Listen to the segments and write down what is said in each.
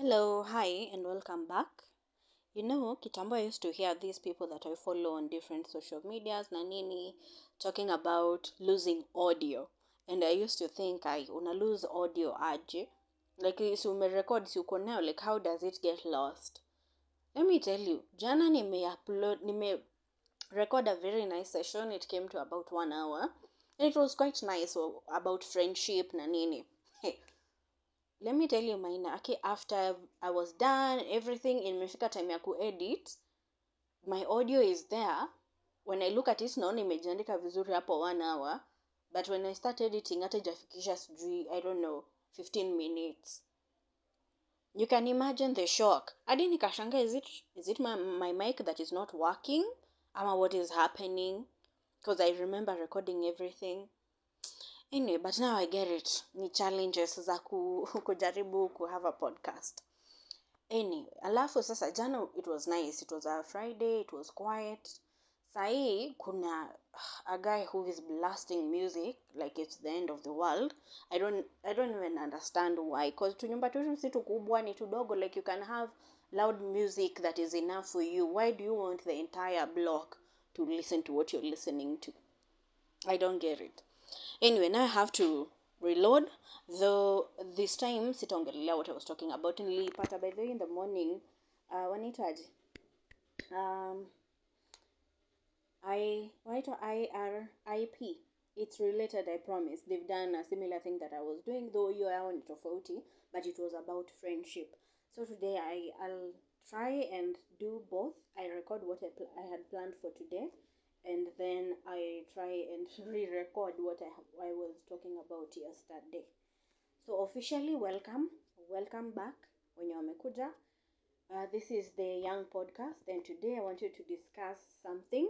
Hello, hi, and welcome back. Kitambo I used to hear these people that I follow on different social medias na nini talking about losing audio. And I used to think, una lose audio aje. Like, si umerecord, si uko nayo, like, how does it get lost? Let me tell you, jana nime record a very nice session. It came to about 1 hour. And it was quite nice, about friendship na nini. Let me tell you mine. Okay, after I was done everything, imefika time ya kuedit, my audio is there. When I look at it naona imejiandika vizuri hapo 1 hour, but when I start editing hata ijafikisha sijui, I don't know, 15 minutes. You can imagine the shock. Hadi nikashanga, is it my mic that is not working ama what is happening, because I remember recording everything. Anyway, but now I get it. Ni challenges za kujaribu ku have a podcast. Anyway, alafu sasa jana it was nice. It was a Friday, it was quiet. Sahi kuna a guy who is blasting music like it's the end of the world. I don't even understand why, because tunyumba tu si tukubwa ni tudogo, like you can have loud music that is enough for you. Why do you want the entire block to listen to what you're listening to? I don't get it. Anyway, now I have to reload. Though this time sitaongelelea what I was talking about. Nilipata by the way in the morning, wanaitaje? Wanaitwa IRIP. It's related, I promise. They've done a similar thing that I was doing, though hiyo yao ni tofauti, but it was about friendship. So today I'll try and do both. I record what I had planned for today, and then I try and re-record what I was talking about yesterday. So officially welcome back wenye wamekuja. This is the Young podcast, and today I wanted to discuss something.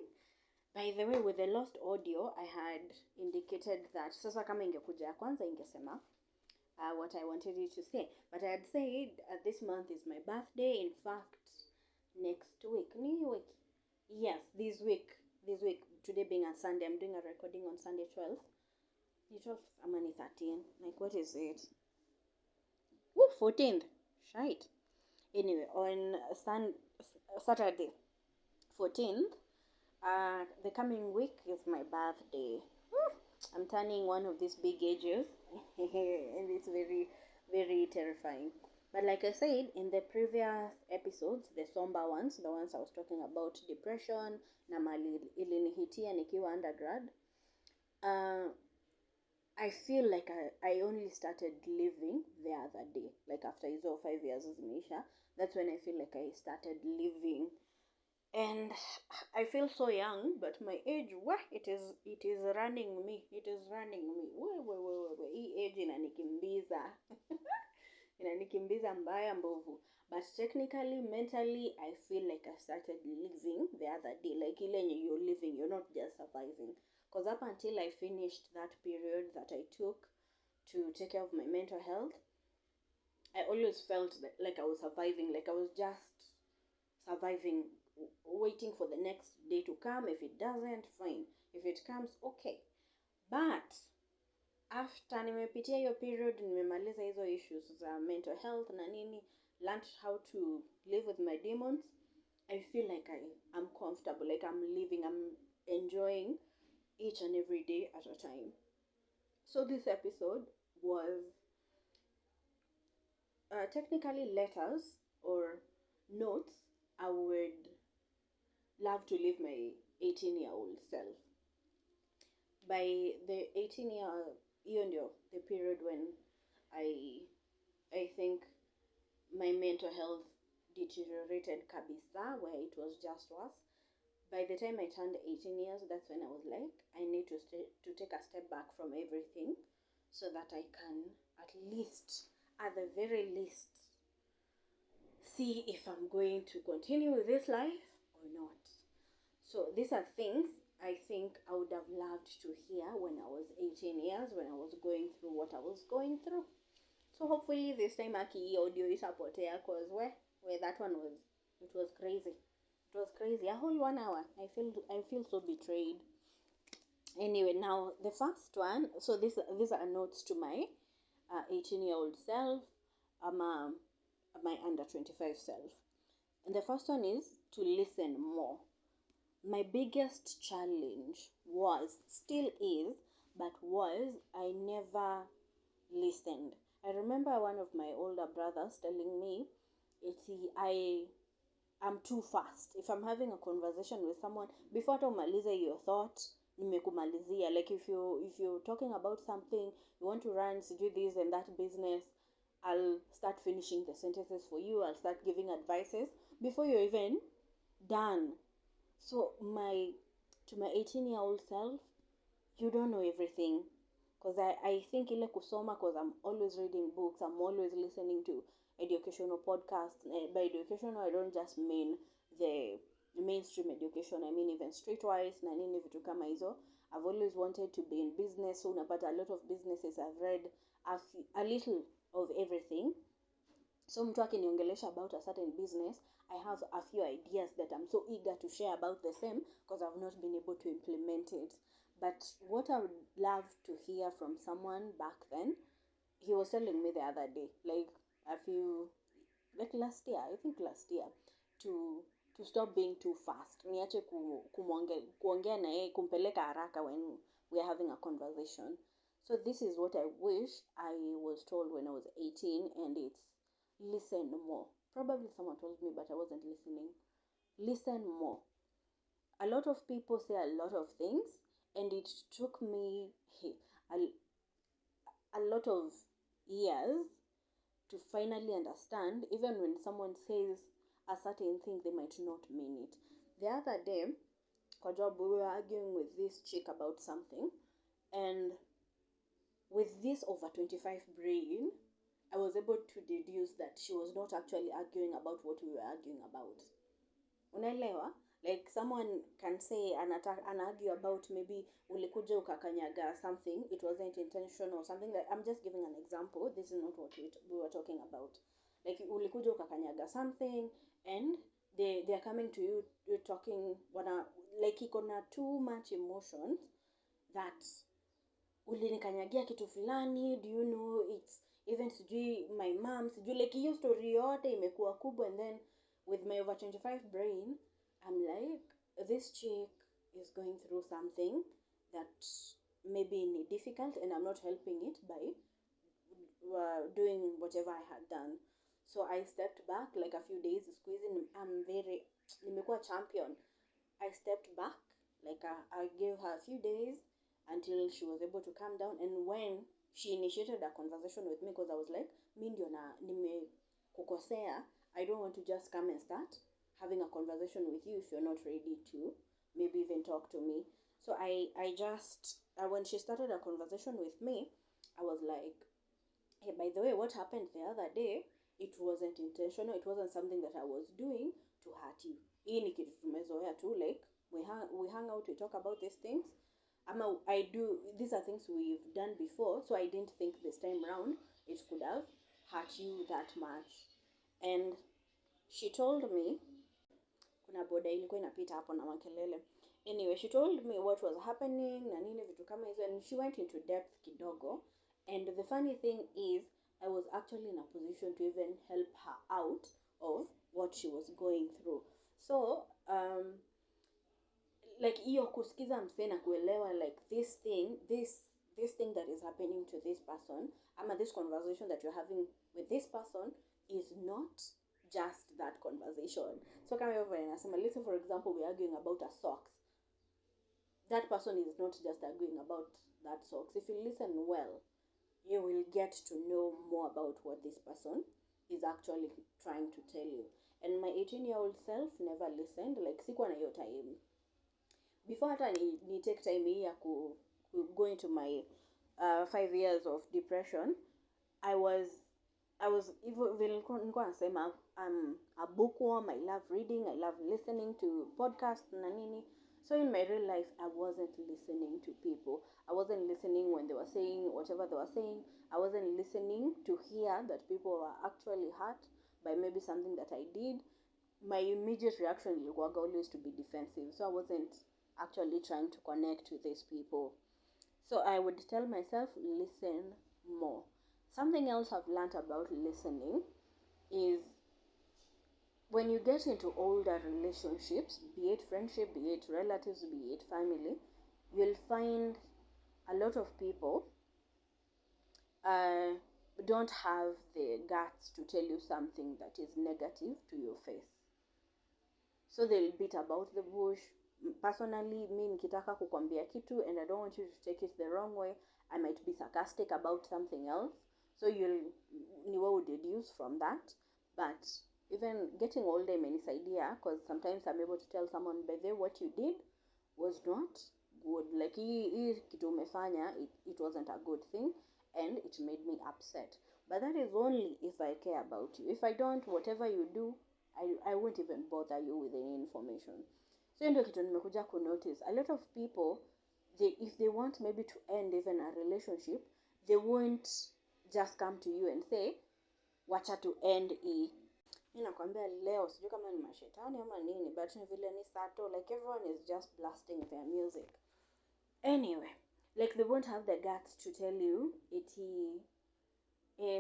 By the way, with the lost audio, I had indicated that sasa kama ingekuja ya kwanza ingesema what I wanted you to say. But I had said this month is my birthday. In fact, next week. Yes, this week. Today being a Sunday, I'm doing a recording on Sunday 12th. The 12th, I'm only 13. Like, what is it? Woo, 14th. Shite. Anyway, on Saturday 14th, the coming week is my birthday. I'm turning one of these big ages, and it's very, very terrifying. But like I said in the previous episodes, the somber ones, the ones I was talking about depression, na mali ilinihitia nikiwa undergrad, I feel like I only started living the other day. Like after hizo 5 years zimeisha, that's when I feel like I started living. And I feel so young, but my age, it is running me. It is running me. Hii age inanikimbiza. Inanikimbiza mbaya mbovu. But technically, mentally, I feel like I started living the other day. Like ile you're living, you're not just surviving. Because up until I finished that period that I took to take care of my mental health, I always felt like I was surviving. Like I was just surviving, waiting for the next day to come. If it doesn't, fine. If it comes, okay. But after nimepitia hiyo period, nimemaliza hizo issues za mental health na nini, learned how to live with my demons, I feel like I'm comfortable, like I'm living, I'm enjoying each and every day at a time. So this episode was technically letters or notes I would love to live my 18-year-old self. By the 18-year ndio the period when I think my mental health deteriorated kabisa, where it was just worse. By the time I turned 18 years, that's when I was like, I need to take a step back from everything so that I can at the very least, see if I'm going to continue with this life or not. So these are things I think I would have loved to hear when I was 18 years, when I was going through what I was going through. So hopefully this time aki audio itapotea, because where that one was, it was crazy. It was crazy. A whole 1 hour. I feel so betrayed. Anyway, now the first one. So these are notes to my 18-year-old self. I'm my under 25 self. And the first one is to listen more. My biggest challenge was, still is, but was, I never listened. I remember one of my older brothers telling me, I'm too fast. If I'm having a conversation with someone, before hata umalize your thought, nimekumalizia. Like if you're talking about something, you want to run, do this and that business, I'll start finishing the sentences for you. I'll start giving advices before you're even done. So my 18-year-old self, you don't know everything. Because I think ile kusoma, because I'm always reading books, I'm always listening to educational podcasts. By educational, I don't just mean the mainstream education, I mean even streetwise na nini vitu kama hizo. I've always wanted to be in business, so unapata a lot of businesses. I've read a little of everything. So mtu akiniongelesha about a certain business, I have a few ideas that I'm so eager to share about the same, because I've not been able to implement it. But what I would love to hear from someone back then, he was telling me the other day, like a few, like last year, I think last year, to to stop being too fast. Niache kuongea na yeye, kumpeleka haraka when we are having a conversation. So this is what I wish I was told when I was 18, and it's listen more. Probably someone told me, but I wasn't listening. Listen more. A lot of people say a lot of things, and it took me a lot of years to finally understand, even when someone says a certain thing, they might not mean it. The other day, kwa job, we were arguing with this chick about something, and with this over 25 brain, I was able to deduce that she was not actually arguing about what we were arguing about. Unaelewa? Like someone can say, argue about maybe ulikuja ukakanyaga something, it wasn't intentional or something. Like, I'm just giving an example. This is not what we were talking about. Like ulikuja ukakanyaga something, and they are coming to you, you're talking, like iko na too much emotions that ulinikanyagia kitu fulani, do you know, it's even sijui my mom, sijui, like hiyo story yote imekuwa kubwa. And then with my over 25 brain, I'm like, this chick is going through something that maybe ni difficult, and I'm not helping it by doing whatever I had done. So I stepped back like a few days, squeezing. Nimekuwa champion. I stepped back, like I gave her a few days until she was able to calm down. And when she initiated a conversation with me, because I was like, mi ndio nimekukosea, I don't want to just come and start having a conversation with you if you're not ready to maybe even talk to me. So I just, when she started a conversation with me, I was like, hey, by the way, what happened the other day, it wasn't intentional. It wasn't something that I was doing to hurt you. Hii ni kitu tumezoea tu, like we hang out, we talk about these things. These are things we've done before, so I didn't think this time round it could have hurt you that much. And she told me, kuna boda ilikuwa inapita hapo na makelele. Anyway, she told me what was happening na nini vitu kama hizo, and she went into depth kidogo. And the funny thing is, I was actually in a position to even help her out of what she was going through. So like hiyo kusikiza msee na kuelewa, like this thing that is happening to this person, ama this conversation that you're having with this person is not just that conversation. So kama hivyo inasema, let's say for example we're arguing about a socks, that person is not just arguing about that socks. If you listen well, you will get to know more about what this person is actually trying to tell you. And my 18-year-old self never listened. Like sikuwa na hiyo time. Before hata ni take time hii ya go into my 5 years of depression, I was even nilikuwa nasema I'm a bookworm. I love reading, I love listening to podcasts na nini. So in my real life, I wasn't listening to people. I wasn't listening when they were saying whatever they were saying. I wasn't listening to hear that people were actually hurt by maybe something that I did. My immediate reaction was always to be defensive. So I wasn't actually trying to connect with these people. So I would tell myself, listen more. Something else I've learned about listening is when you get into older relationships, be it friendship, be it relatives, be it family, you'll find a lot of people uh, don't have the guts to tell you something that is negative to your face. So they'll beat about the bush. Personally, me nikitaka kukwambia kitu and I don't want you to take it the wrong way, I might be sarcastic about something else. So ni wewe deduce from that. But even getting older imenisaidia, because sometimes I'm able to tell someone, by the way, what you did was not good. Like hii kitu umefanya, it wasn't a good thing and it made me upset. But that is only if I care about you. If I don't, whatever you do, I won't even bother you with any information. So ndio kitu nimekuja ku notice. A lot of people, if they want maybe to end even a relationship, they won't just come to you and say, wacha to end hii. Mimi nakwambia leo sijui kama ni mashetani ama nini, but ni vile ni sato, like everyone is just blasting their music. Anyway, like they won't have the guts to tell you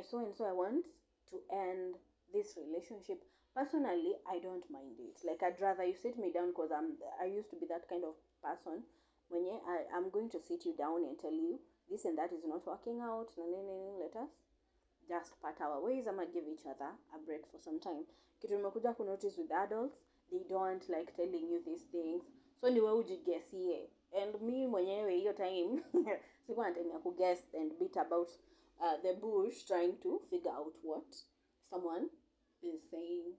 so and so I want to end this relationship. Personally, I don't mind it. Like I'd rather you sit me down, because I used to be that kind of person. When I'm going to sit you down and tell you this and that is not working out, let us just part our ways. I'ma give each other a break for some time. Kitu nimekuja ku notice with adults, they don't like telling you these things. So ni wewe ujigesie. And me mwenyewe hiyo time sikuwa na time ya kuguess and beat about the bush trying to figure out what someone is saying.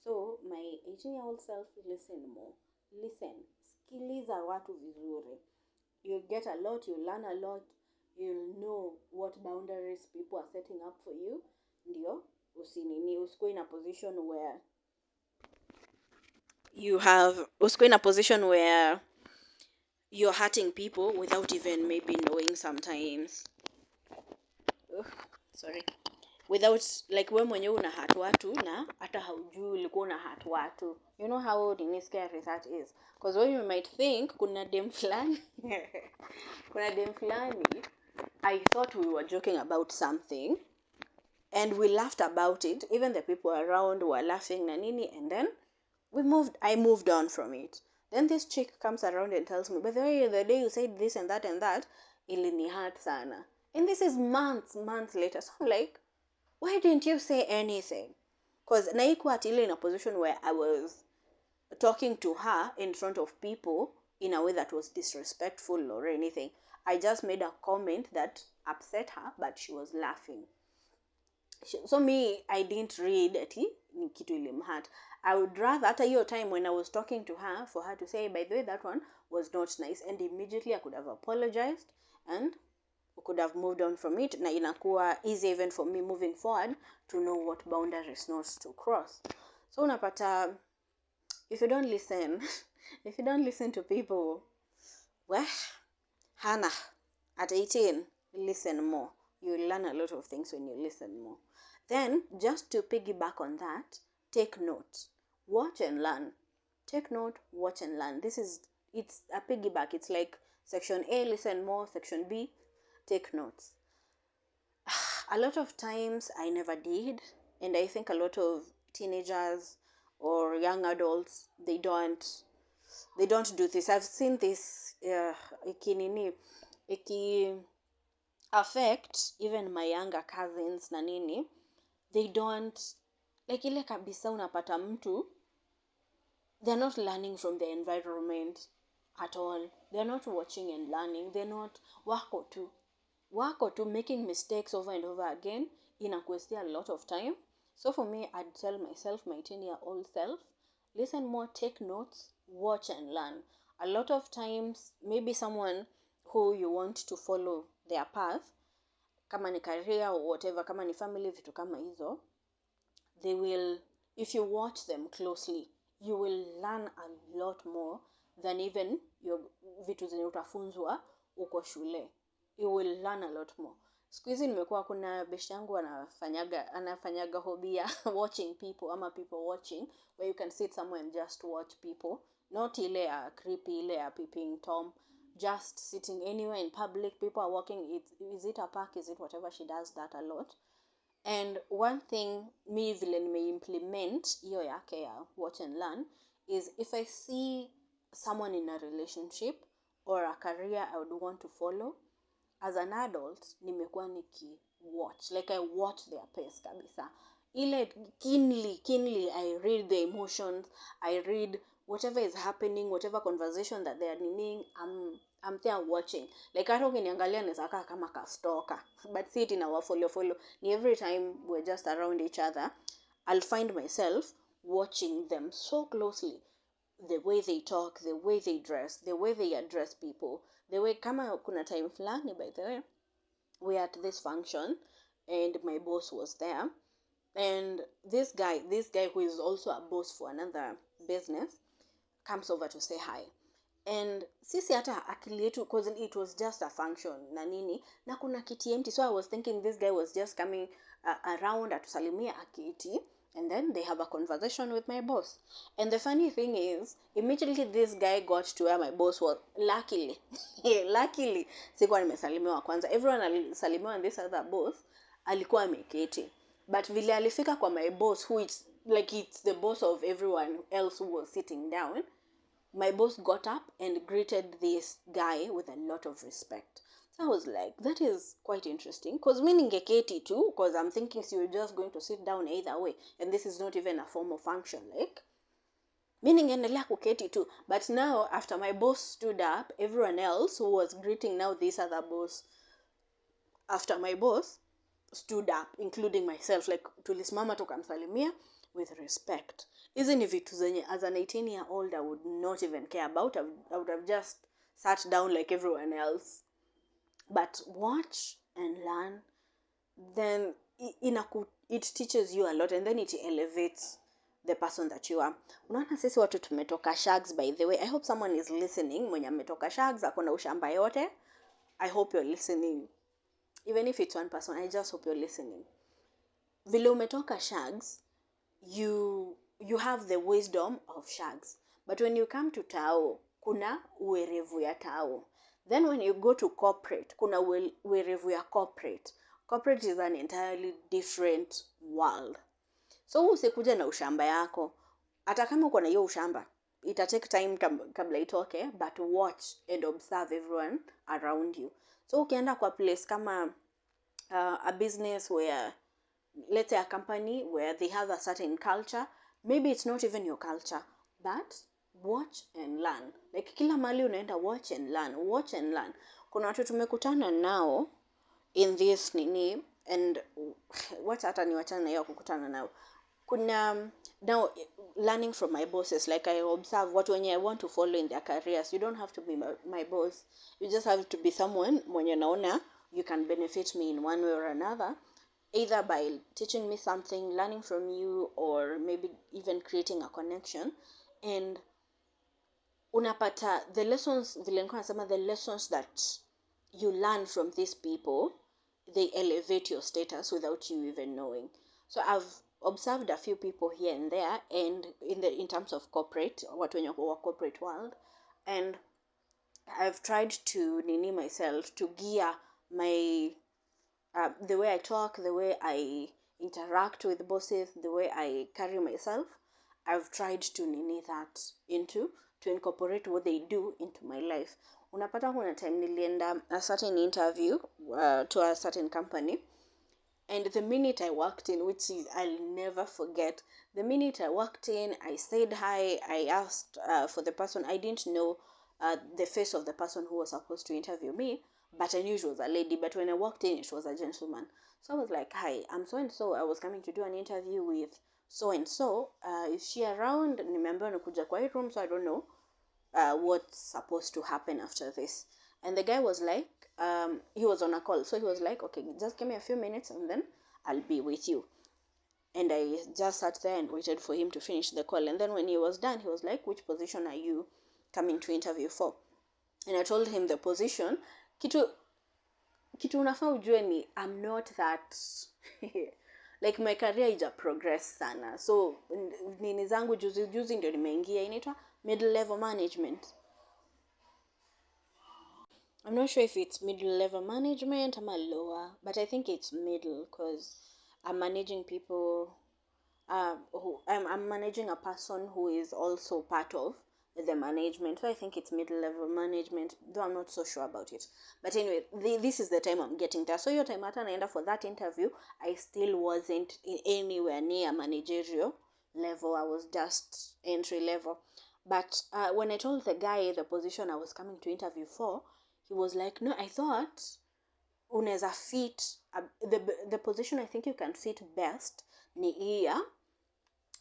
So my 18-year-old self, listen more. Listen. Sikiliza watu vizuri. You'll get a lot, you'll learn a lot, you'll know what boundaries people are setting up for you. Ndio usikuwe in a position where you're hurting people without even maybe knowing sometimes. Without, like, we mwenyewe una hurt watu na hata haujui ulikuwa una hurt watu. You know how scary that is, because when you might think kuna dem fulani I thought we were joking about something and we laughed about it, even the people around were laughing na nini, and then I moved on from it. Then this chick comes around and tells me, by the way, the day you said this and that ilini hurt sana. And this is months later. So I'm like, why didn't you say anything? Because naikuwa atili in a position where I was talking to her in front of people in a way that was disrespectful or anything. I just made a comment that upset her, but she was laughing. So me, I didn't read ati ni kitu ilimhurt. I would rather, at your time when I was talking to her, for her to say, by the way, that one was not nice, and immediately I could have apologized and we could have moved on from it. Na inakuwa easy even for me moving forward to know what boundaries not to cross. So unapata, if you don't listen to people, well, Hannah, at 18, listen more. You'll learn a lot of things when you listen more. Then, just to piggyback on that, take note. Watch and learn. Take note, watch and learn. It's a piggyback. It's like section A, listen more. Section B, take notes. A lot of times I never did. And I think a lot of teenagers or young adults, they don't do this. I've seen this iki affect even my younger cousins na nini. They don't, like, ile kabisa unapata mtu, they're not learning from the environment at all. They're not watching and learning. They're not wako tu making mistakes over and over again. Inakuestia a lot of time. So for me, I'd tell myself, my 10-year-old self, listen more, take notes, watch and learn. A lot of times, maybe someone who you want to follow their path, kama ni career or whatever, kama ni family, vitu kama hizo, they will, if you watch them closely, you will learn a lot more than even your vitu zenye utafunzwa uko shule. You will learn a lot more. Siku hizi nimekuwa kuna best yangu anafanyaga hobby ya watching people, ama people watching, where you can sit somewhere and just watch people, not ile ya creepy, ile ya peeping Tom, just sitting anywhere in public, people are walking, is it a park, is it whatever, she does that a lot. And one thing mi vile nimeimplement hiyo yake ya watch and learn is, if I see someone in a relationship or a career I would want to follow, as an adult nimekuwa niki watch, like I watch their pace kabisa, ile keenly I read the emotions, I read whatever is happening, whatever conversation that they are needing, I'm there watching. Like hata ukiniangalia naweza kaa kama ka stalker, but see it in our follow ni every time we're just around each other, I'll find myself watching them so closely, the way they talk, the way they dress, the way they address people, the way, kama kuna time fulani, by the way, we at this function and my boss was there, and this guy who is also a boss for another business comes over to say hi. And sisi hata akili yetu, because it was just a function na nini, na kuna kiti empty, so I was thinking this guy was just coming around atusalimia akiti, and then they have a conversation with my boss. And the funny thing is, immediately this guy got to where my boss was. Luckily luckily sikuwa nimesalimiwa kwanza, everyone alisalimiwa, and this other boss alikuwa ameketi, but vile alifika kwa my boss, who is like, it's the boss of everyone else who was sitting down, my boss got up and greeted this guy with a lot of respect. So I was like, that is quite interesting. Because meaning ngeketi too, because I'm thinking, so you're just going to sit down either way. And this is not even a formal function. Like, meaning endelea kuketi too. But now, after my boss stood up, everyone else who was greeting now this other boss, after my boss stood up, including myself, like tulisimama tukamsalimia with respect. Hizi ni vitu zenye as an 18-year-old I would not even care about. I would have just sat down like everyone else. But watch and learn, then it teaches you a lot, and then it elevates the person that you are. Unaona sisi watu tumetoka shags, by the way. I hope someone is listening mwenye ametoka shags, akona ushamba yote. I hope you're listening. Even if it's one person, I just hope you're listening. Vile umetoka shags, you have the wisdom of shags. But when you come to tao, kuna uwerevu ya tao. Then when you go to corporate, kuna uwerevu ya corporate. Corporate is an entirely different world. So usikuja na ushamba yako. Hata kama uko na hiyo ushamba, ita take time kabla itoke, but watch and observe everyone around you. So ukienda kwa place kama a business where, let's say a company where they have a certain culture, maybe it's not even your culture, but watch and learn. Like kila mahali unaenda, watch and learn. Kuna watu tumekutana nao in this nini, and wacha hata niwachana na hiyo kukutana nao. Kuna now learning from my bosses, like I observe what when I want to follow in their careers. You don't have to be my boss, you just have to be someone mwenye naona you can benefit me in one way or another, either by teaching me something, learning from you, or maybe even creating a connection. And unapata the lessons, vile nilikuwa nasema, the lessons that you learn from these people, they elevate your status without you even knowing. So I've observed a few people here and there, and in terms of corporate, what when you corporate world, and I've tried to nini myself to gear my the way I talk, the way I interact with bosses, the way I carry myself. I've tried to nini that to incorporate what they do into my life. Unapata kuna time nilienda a certain interview to a certain company, and the minute I walked in, which is I'll never forget, the minute I walked in, I said hi, I asked for the person. I didn't know the face of the person who was supposed to interview me, but I knew it was a lady. But when I walked in, it was a gentleman. So I was like, hi, I'm so-and-so. I was coming to do an interview with so-and-so. Is she around? Nimeambiwa nikuja kwa hii room, so I don't know what's supposed to happen after this. And the guy was like, he was on a call. So he was like, okay, just give me a few minutes and then I'll be with you. And I just sat there and waited for him to finish the call. And then when he was done, he was like, which position are you coming to interview for? And I told him the position. Kitu unafaa ujue ni I'm not that like my career ija progress sana. So nini zangu juzi ndio nimeingia, inaitwa mid-level management. I'm not sure if it's middle level management or lower, but I think it's middle, because I'm managing people. I'm managing a person who is also part of the management. So I think it's middle-level management, though I'm not so sure about it. But anyway, this is the time I'm getting there. So your time at naenda for that interview, I still wasn't anywhere near managerial level. I was just entry level. But when I told the guy the position I was coming to interview for, he was like, no, I thought unaweza fit the position I think you can fit best ni hii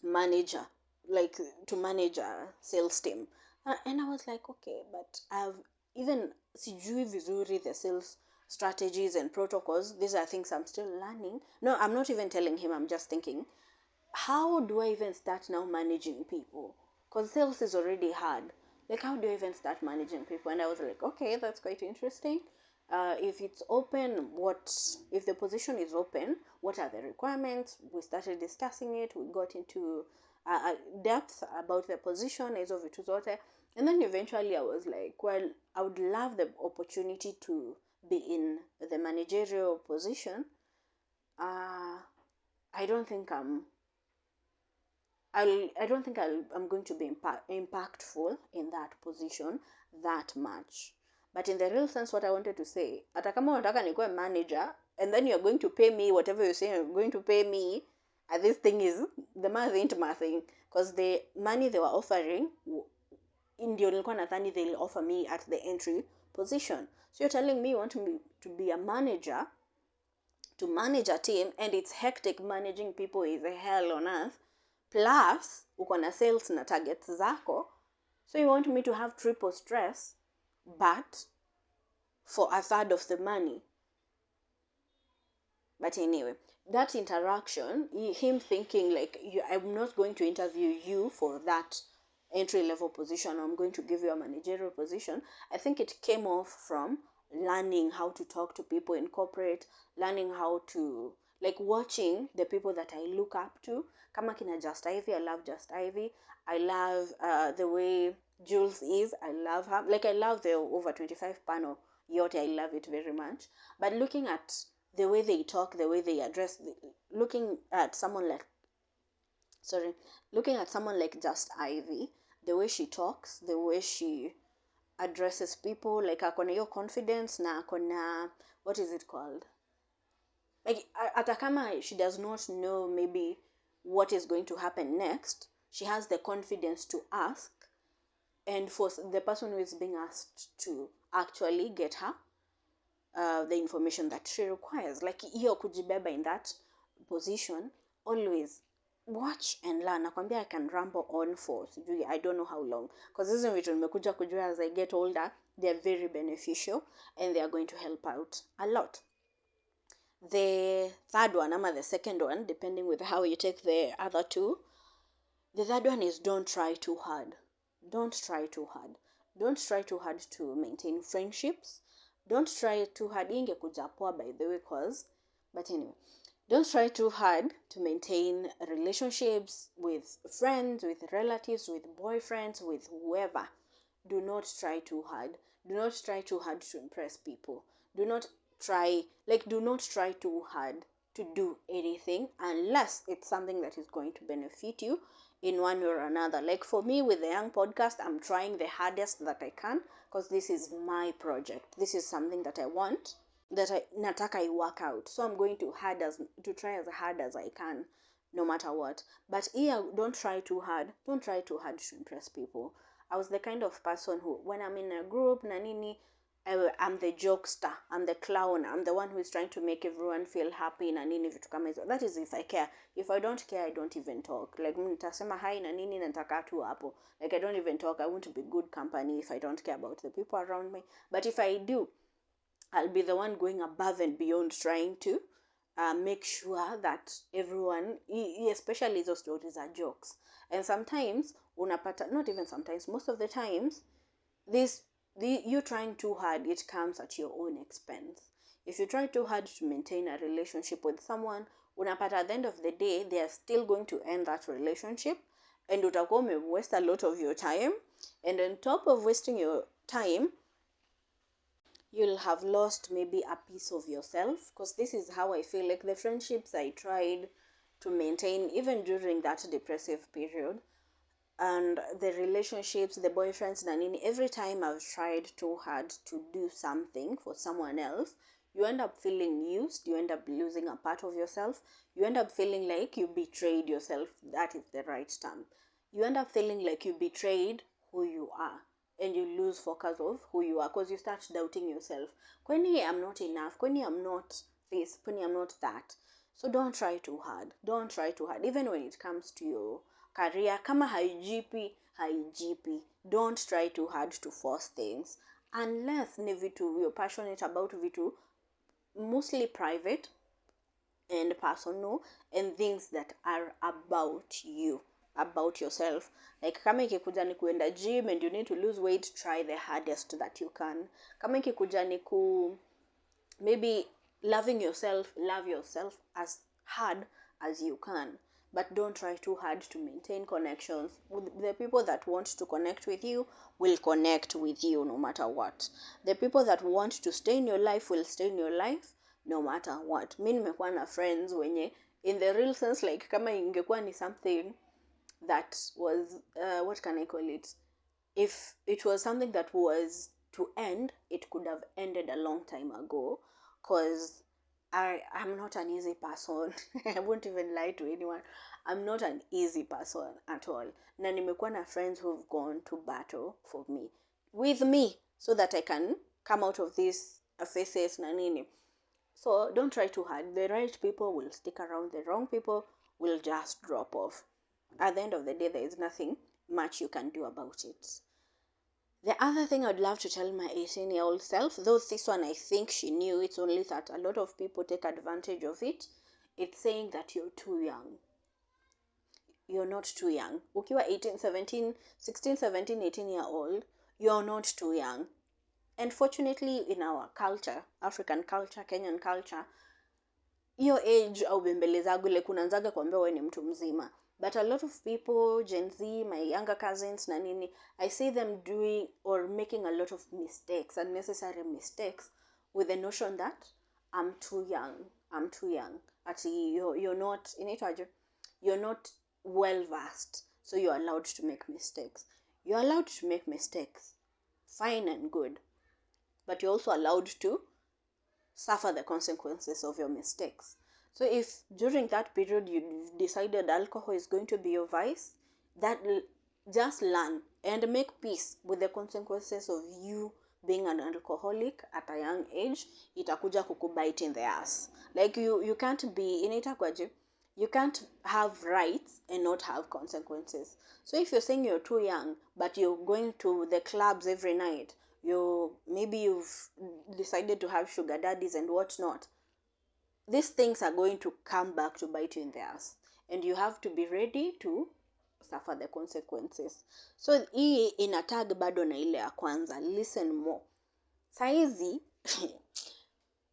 manager, like to manage a sales team. And I was like, okay, but I've even sijui vizuri the sales strategies and protocols. These are things I'm still learning. No, I'm not even telling him. I'm just thinking, how do I even start now managing people? Because sales is already hard. Like, how do I even start managing people? And I was like, okay, that's quite interesting. If it's open, if the position is open, what are the requirements? We started discussing it. We got into depth about the position, hizo vitu zote. And then eventually I was like, well, I would love the opportunity to be in the managerial position. I don't think I'm going to be impactful in that position that much. But in the real sense, what I wanted to say, hata kama unataka nikuwe manager, and then you're going to pay me whatever you're saying you're going to pay me, and this thing is, the math ain't mathing, because the money they were offering, ndio nilikuwa nadhani they'll offer me at the entry position. So you're telling me you want me to be a manager, to manage a team, and it's hectic. Managing people is a hell on earth, plus uko na sales na targets zako. So you want me to have triple stress, but for a third of the money. But anyway, that interaction, him thinking like, I'm not going to interview you for that entry level position, I'm going to give you a managerial position. I think it came off from learning how to talk to people in corporate, learning how to, like, watching the people that I look up to. Kama kina Just Ivy, I love Just Ivy. I love the way Jules is. I love her. Like, I love the over 25 panel yote. I love it very much. But looking at the way they talk, the way they address, looking at someone like, looking at someone like Just Ivy, the way she talks, the way she addresses people, like akona hiyo confidence na akona, what is it called? Like, hata kama she does not know maybe what is going to happen next, she has the confidence to ask, and for the person who is being asked to actually get her the information that she requires. Like, hiyo kujibeba in that position, always watch and learn. Nakwambia I can ramble on for I don't know how long, because hizi vitu nimekuja kujua as I get older, they are very beneficial and they are going to help out a lot. The third one, ama the second one, depending with how you take the other two, the third one is don't try too hard. Don't try too hard. Don't try too hard to maintain friendships. Don't try too hard. Ingekuja poa, by the way, but anyway, don't try too hard to maintain relationships with friends, with relatives, with boyfriends, with whoever. Do not try too hard. Do not try too hard to impress people. Do not try too hard to do anything unless it's something that is going to benefit you in one way or another. Like for me with the Y.A.N.G podcast, I'm trying the hardest that I can, because this is my project. This is something that I want, that I nataka I work out. So I'm going to try as hard as I can, no matter what. But here, don't try too hard. Don't try too hard to impress people. I was the kind of person who, when I'm in a group, I'm the jokester, I'm the clown, I'm the one who is trying to make everyone feel happy na nini vitu kama hizo. That is if I care. If I don't care, I don't even talk. Like, nitasema hi na nini na nitakaa tu hapo. Like, I don't even talk. I want to be good company if I don't care about the people around me. But if I do, I'll be the one going above and beyond, trying to make sure that everyone, especially those stories, are jokes. And sometimes, unapata, not even sometimes, most of the times, you trying too hard, it comes at your own expense. If you try too hard to maintain a relationship with someone, unapata at the end of the day, they are still going to end that relationship, and utakuwa waste a lot of your time. And on top of wasting your time, you'll have lost maybe a piece of yourself, because this is how I feel. Like the friendships I tried to maintain even during that depressive period, and the relationships, the boyfriends na nini, every time I've tried too hard to do something for someone else, you end up feeling used, you end up losing a part of yourself, you end up feeling like you betrayed yourself. That is the right term. You end up feeling like you betrayed who you are, and you lose focus of who you are, because you start doubting yourself. Kwani I'm not enough, kwani I'm not this, kwani I'm not that. So don't try too hard, don't try too hard, even when it comes to your career. Kama haijipi haijipi, don't try too hard to force things, unless ni vitu you're passionate about, vitu mostly private and personal, and things that are about you, about yourself. Like kama ikikuja ni kuenda gym and you need to lose weight, try the hardest that you can. Kama ikikuja ni maybe loving yourself, love yourself as hard as you can, but don't try too hard to maintain connections. The people that want to connect with you will connect with you no matter what. The people that want to stay in your life will stay in your life no matter what. Mi nimekuwa na friends wenye, in the real sense, like kama ingekuwa ni something that was what can I call it, if it was something that was to end, it could have ended a long time ago, because I'm not an easy person. I won't even lie to anyone. I'm not an easy person at all. Na nimekuwa na friends who've gone to battle for me, with me, so that I can come out of these phases na nini. So don't try too hard. The right people will stick around, the wrong people will just drop off. At the end of the day, there is nothing much you can do about it. The other thing I'd love to tell my 18-year-old self, though this one I think she knew, it's only that a lot of people take advantage of it, it's saying that you're too young. You're not too young. Ukiwa 18, 17, 16, 17, 18-year-old, you're not too young. And fortunately, in our culture, African culture, Kenyan culture, hiyo age au bembelezagu ile kunaanzaga kuambia wewe ni mtu mzima. But a lot of people, Gen Z, my younger cousins na nini, I see them doing or making a lot of mistakes, unnecessary mistakes, with the notion that I'm too young. I'm too young. Ati you're not, inaitwaje, you're not well versed, so you're allowed to make mistakes. You're allowed to make mistakes, fine and good, but you're also allowed to suffer the consequences of your mistakes. So if during that period you decided alcohol is going to be your vice, just learn and make peace with the consequences of you being an alcoholic at a young age. Itakuja kukubite in the ass. Like you can't be in itakwaje. You can't have rights and not have consequences. So if you're saying you're too young, but you're going to the clubs every night, maybe you've decided to have sugar daddies and whatnot, these things are going to come back to bite you in the ass, and you have to be ready to suffer the consequences. So hii inatag bado na ile ya kwanza, listen more. Saizi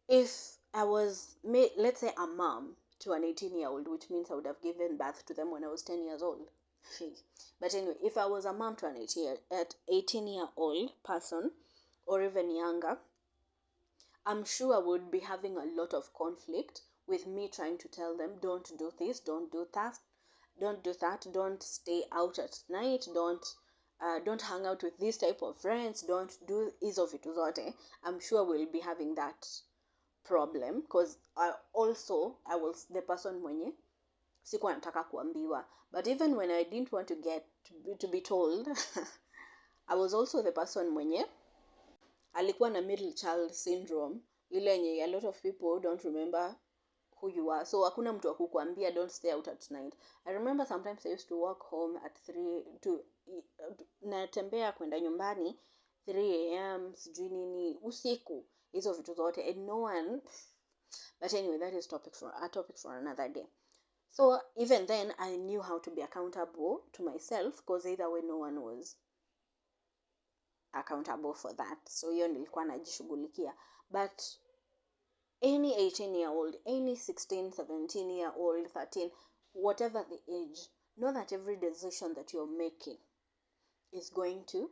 if I was, let's say, a mom to an 18-year-old, which means I would have given birth to them when I was 10 years old. But anyway, if I was a mom to an 18-year-old person, or even younger, I'm sure I would be having a lot of conflict with me trying to tell them, don't do this, don't do that, don't stay out at night, don't hang out with this type of friends, don't do hizo vitu zote. I'm sure we'll be having that problem, because I was the person mwenye sikuwa nataka kuambiwa. But even when I didn't want to be told, I was also the person mwenye alikuwa na middle child syndrome, ile yenye a lot of people don't remember who you are. So hakuna mtu wa kukuambia don't stay out at night. I remember sometimes I used to walk home at 3 natembea kwenda nyumbani 3 a.m. sijui nini usiku, hizo vitu zote, and no one. But anyway, that is a topic for another day. So even then I knew how to be accountable to myself, because either way no one was accountable for that. So hiyo nilikuwa najishughulikia. But any 18-year-old, any 16, 17-year-old, 13, whatever the age, know that every decision that you're making is going to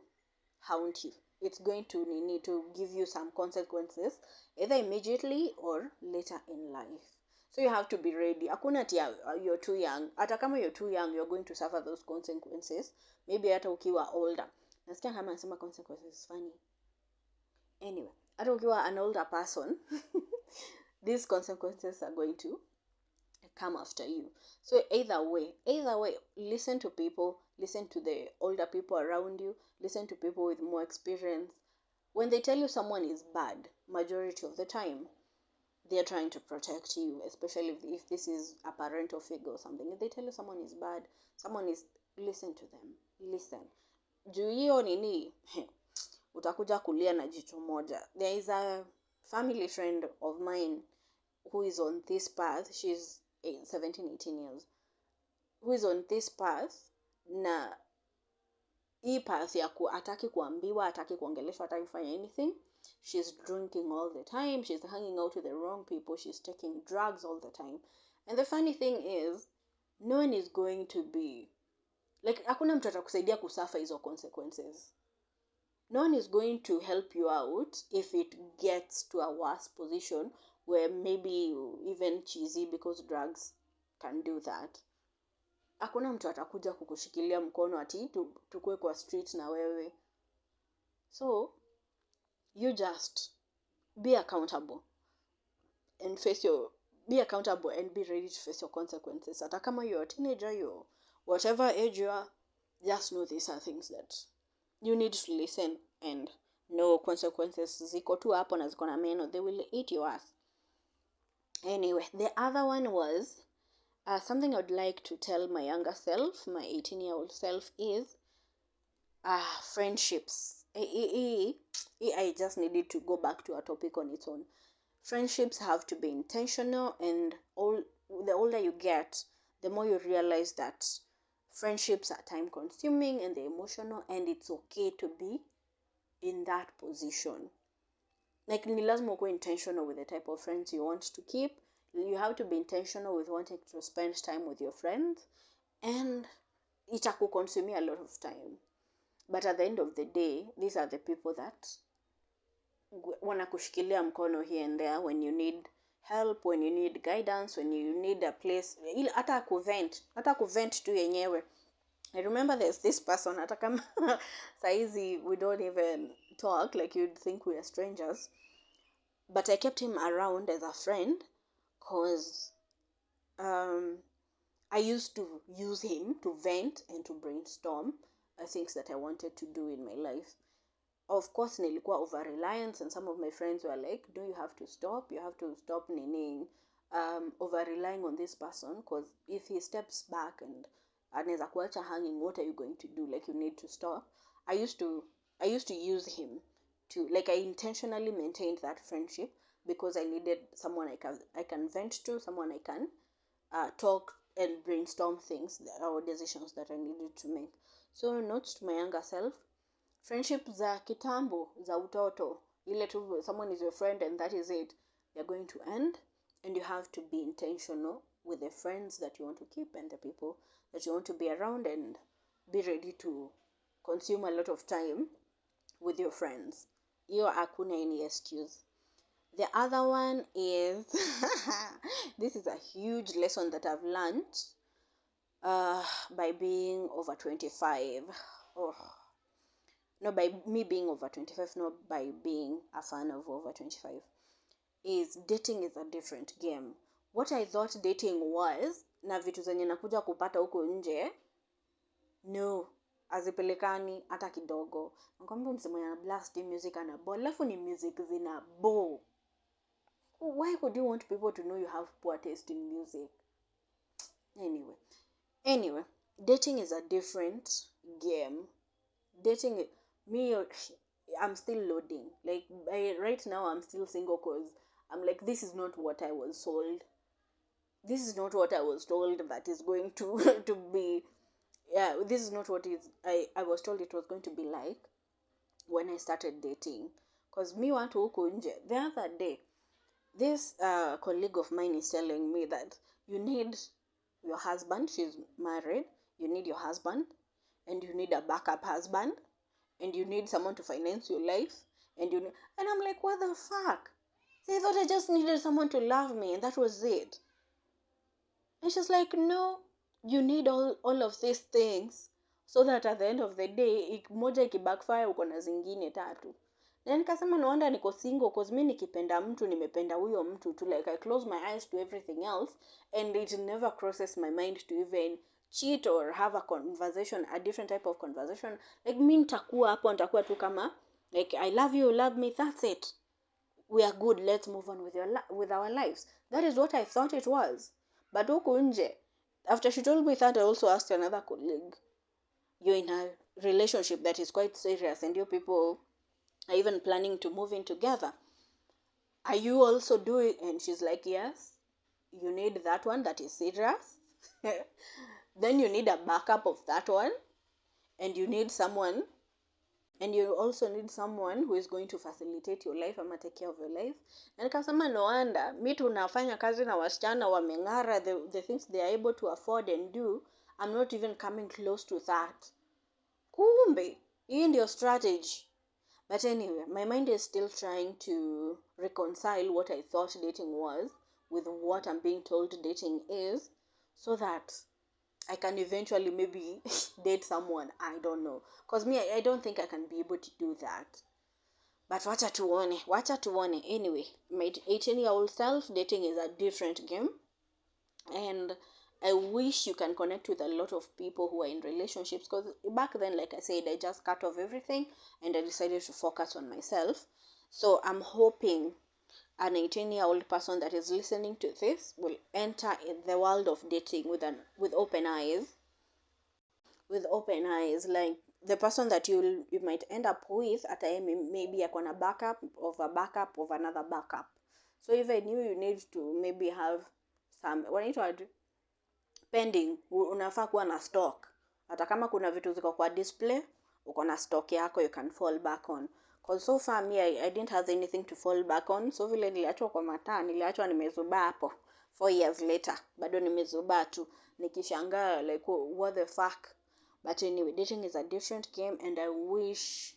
haunt you. it's going to need to give you some consequences either immediately or later in life. So you have to be ready. Hakuna ati you're too young. Hata kama you're too young, you're going to suffer those consequences. Maybe hata ukiwa older. Nasikia kama nasema consequences funny. Anyway, hata ukiwa an older person, these consequences are going to come after you. So either way, listen to people, listen to the older people around you, listen to people with more experience. When they tell you someone is bad, majority of the time, they're trying to protect you, especially if this is a parental figure or something. If they tell you someone is bad, listen to them. Listen. Juu hiyo nini, utakuja kulia na jicho moja. There is a family friend of mine who is on this path. She's 17, 18 years. Who is on this path, na hii path ya hataki kuambiwa, hataki kuongeleshwa, hataki kufanya anything. She's drinking all the time. She's hanging out with the wrong people. She's taking drugs all the time. And the funny thing is, no one is going to be, like, hakuna mtu atakusaidia kusuffer hizo consequences. No one is going to help you out if it gets to a worse position where maybe even cheesy, because drugs can do that. Hakuna mtu atakuja kukushikilia mkono ati tukue kwa street na wewe. So you just be accountable and be accountable and be ready to face your consequences. Hata kama you're a teenager, you're whatever age you are, just know these are things that you need to listen and know consequences. Ziko tu hapo na ziko na meno, they will eat your ass. Anyway, the other one was something I would like to tell my younger self, my 18-year-old self, is friendships. I just needed to go back to a topic on its own. Friendships have to be intentional, and the older you get, the more you realize that friendships are time consuming and they're emotional, and it's okay to be in that position. Like, ni lazima ukuwe intentional with the type of friends you want to keep. You have to be intentional with wanting to spend time with your friends, and itakuconsume a lot of time. But at the end of the day, these are the people that wanakushikilia mkono here and there when you need help, when you need guidance, when you need a place, hata kuvent tu yenyewe. I remember there's this person, hata kama saizi we don't even talk, like you'd think we are strangers, but I kept him around as a friend because I used to use him to vent and to brainstorm things that I wanted to do in my life. Of course, nilikuwa over reliance, and some of my friends were like, "Do you have to stop? You have to stop over relying on this person, because if he steps back and anaweza kuacha hanging, what are you going to do? Like, you need to stop." I used to use him to, like, I intentionally maintained that friendship because I needed someone I can vent to, someone I can talk and brainstorm things or decisions that I needed to make. So, notes to my younger self: friendship za kitambo, za utoto, ile tu someone is your friend and that is it, they're going to end, and you have to be intentional with the friends that you want to keep and the people that you want to be around, and be ready to consume a lot of time with your friends. Hiyo hakuna any excuse. The other one is this is a huge lesson that I've learned by being over 25. Not by me being over 25, not by being a fan of over 25. Is dating is a different game. What I thought dating was, na vitu zenye nakuja kupata huko nje, no, hazipelekani hata kidogo. Nakwambia msemo ya blast music and a ball, alafu ni music zina bo. Why would you want people to know you have poor taste in music? Anyway, dating is a different game. Dating, I'm still loading. Like, right now I'm still single because I'm like, this is not what I was sold. This is not what I was told that is going to to be. Yeah, this is not what I was told it was going to be like when I started dating. Because me want to huko nje. The other day, this colleague of mine is telling me that you need your husband. She's married. You need your husband, and you need a backup husband, and you need someone to finance your life, and I'm like, what the fuck? See, I thought I just needed someone to love me and that was it. And she's like, no, you need all of these things so that at the end of the day moja ikibackfire uko na zingine tatu. Na nikasema no wonder niko single, cause mi nikipenda mtu nimependa huyo mtu tu, like I close my eyes to everything else and it never crosses my mind to even cheat or have a conversation, a different type of conversation. Like mi nitakuwa tu kama like, I love you, love me, that's it, we are good, let's move on with with our lives. That is what I thought it was. But huku nje, after she told me that, I also asked another colleague, you're in a relationship that is quite serious and you people are even planning to move in together, are you also doing? And she's like, yes, you need that one that is serious. Then you need a backup of that one, and you need someone, and you also need someone who is going to facilitate your life ama take care of your life. Na nikasema no wonder mi tunafanya kazi na wasichana wameng'ara, the things they are able to afford and do, I'm not even coming close to that. Kumbe hii ndio strategy. But anyway, my mind is still trying to reconcile what I thought dating was with what I'm being told dating is, so that I can eventually maybe date someone. I don't know. Because me, I don't think I can be able to do that. But wacha tuone. Anyway, my 18-year-old self, dating is a different game. And I wish you can connect with a lot of people who are in relationships. Because back then, like I said, I just cut off everything and I decided to focus on myself. So I'm hoping an 18-year-old person that is listening to this will enter in the world of dating with open eyes. With open eyes, like the person that you might end up with at a maybe a backup of a backup of another backup. So even you need to maybe have some wanaitwa pending, unafaa kuwa na stock. Hata kama kuna vitu ziko kwa display, uko na stock yako you can fall back on. Cause so far me, I didn't have anything to fall back on. So vile niliachwa kwa mataa, niliachwa nimezubaa hapo 4 years later, bado nimezubaa tu nikishangaa like, what the fuck. But anyway, dating is a different game, and I wish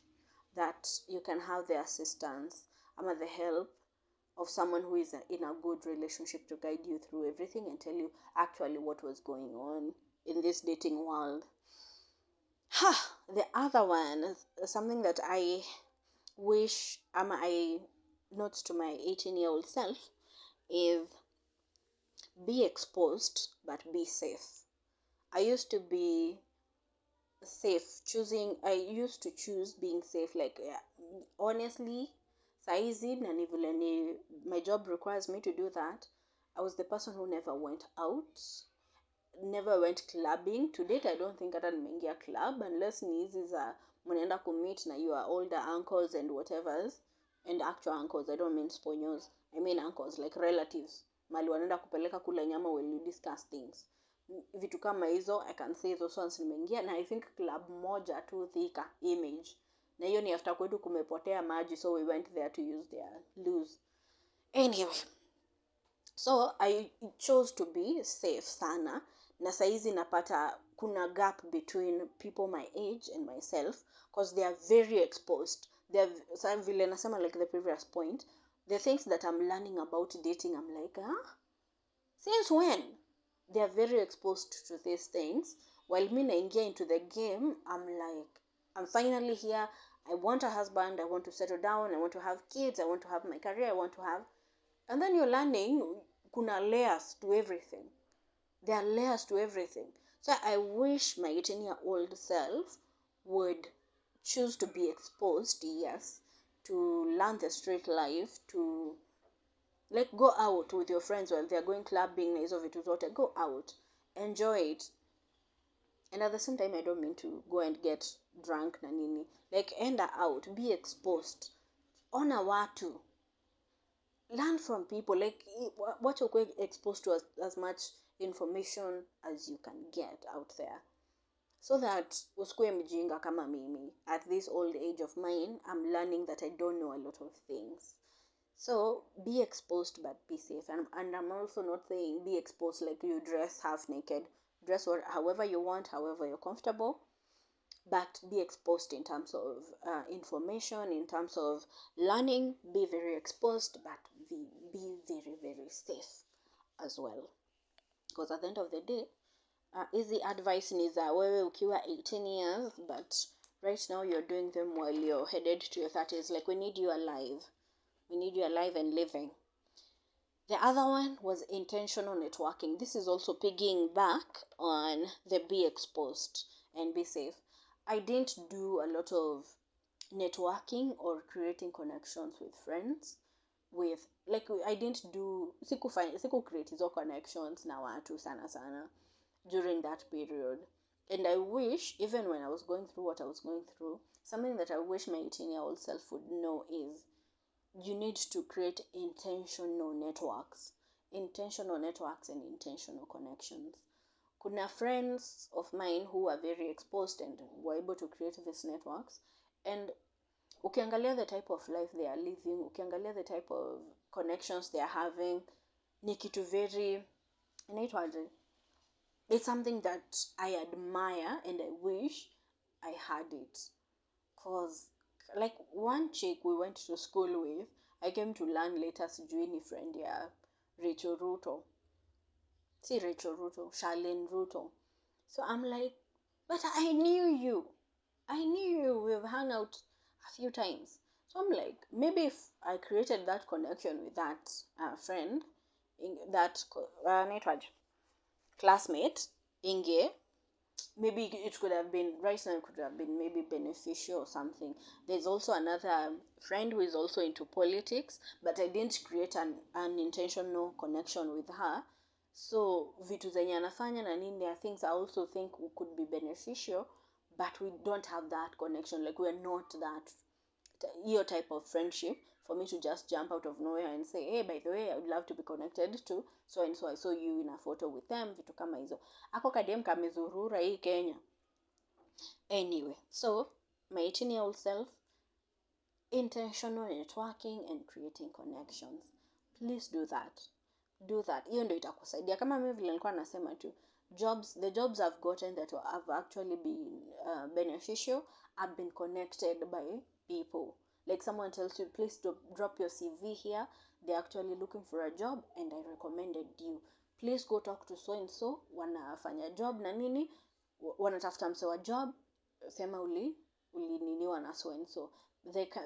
that you can have the assistance ama the help of someone who is in a good relationship to guide you through everything and tell you actually what was going on in this dating world. The other one is something that I wish I note to my 18-year-old self is be exposed but be safe. I used to be I used to choose being safe, like honestly saizi na ni vile ni my job requires me to do that. I was the person who never went out, never went clubbing. To date I don't think hata nimeingia club unless ni hizi za mnaenda kumeet na your older uncles and whatevers, and actual uncles, I don't mean sponyos, I mean uncles, like relatives, mali wanaenda kupeleka kula nyama when you discuss things, vitu kama hizo. I can say those ones nimeingia, na I think club moja tu Thika Image, na hiyo ni after kwetu kumepotea maji, so we went there to use their loose. Anyway, so I chose to be safe sana, na saizi napata kuna gap between people my age and myself, because they are very exposed. So vile nasema, like the previous point, the things that I'm learning about dating, I'm like, since when? They are very exposed to these things, while me naingia into the game, I'm like, I'm finally here, I want a husband, I want to settle down, I want to have kids, I want to have my career, I want to have. And then you're learning kuna layers to everything. There are layers to everything. So I wish my 18-year-old self would choose to be exposed, yes, to learn the street life, to like go out with your friends while they're going clubbing na hizo vitu zote, go out, enjoy it. And at the same time, I don't mean to go and get drunk na nini, like enda out, be exposed, ona watu, learn from people, like what you're exposed to as much information as you can get out there, so that usikue mjinga kama mimi. At this old age of mine, I'm learning that I don't know a lot of things. So be exposed but be safe. And I'm also not saying be exposed like you dress half naked. Dress however you want, however you're comfortable. but be exposed in terms of information, in terms of learning. Be very exposed, but be very, very safe as well, because at the end of the day, easy advice ni za wewe ukiwa 18 years, but right now you're doing them while you're headed to your 30s. Like, we need you alive. We need you alive and living. The other one was intentional networking. This is also pigging back on the be exposed and be safe. I didn't do a lot of networking or creating connections with friends. With, like, I didn't do, siku create hizo connections na watu sana sana during that period. And I wish, even when I was going through what I was going through, something that I wish my 18-year-old self would know is, you need to create intentional networks and intentional connections. Kuna friends of mine who are very exposed and were able to create these networks, and ukiangalia the type of life they are living, ukiangalia the type of connections they are having, ni kitu very, inaitwaje, it's something that I admire and I wish I had it. Cause, like, one chick we went to school with, I came to learn later, sijui ni friend ya Rachel Ruto. Si Rachel Ruto, Charlene Ruto. So I'm like, but I knew you. We've hung out a few times. So I'm like, maybe if I created that connection with that friend, that classmate, Inge, maybe it could have been, right now it could have been maybe beneficial or something. There's also another friend who is also into politics, but I didn't create an intentional connection with her. So vitu zenye anafanya na nini, there are things I also think could be beneficial, but we don't have that connection. Like, we're not that, your type of friendship for me to just jump out of nowhere and say, hey, by the way, I would love to be connected to so and so, I saw you in a photo with them, vitu kama hizo. Ako kadem kamezurura hii Kenya. Anyway, so my 18-year-old self, intentional networking and creating connections. Please do that. Hiyo ndio itakusaidia. Kama mimi vile nilikuwa nasema tu, the jobs I've gotten that have actually been beneficial, I've been connected by people. Like, someone tells you, please drop your CV here, they're actually looking for a job and I recommended you. Please go talk to so and so, wanafanya job na nini, wanatafuta mse wa job, sema ulininiwa na so and so.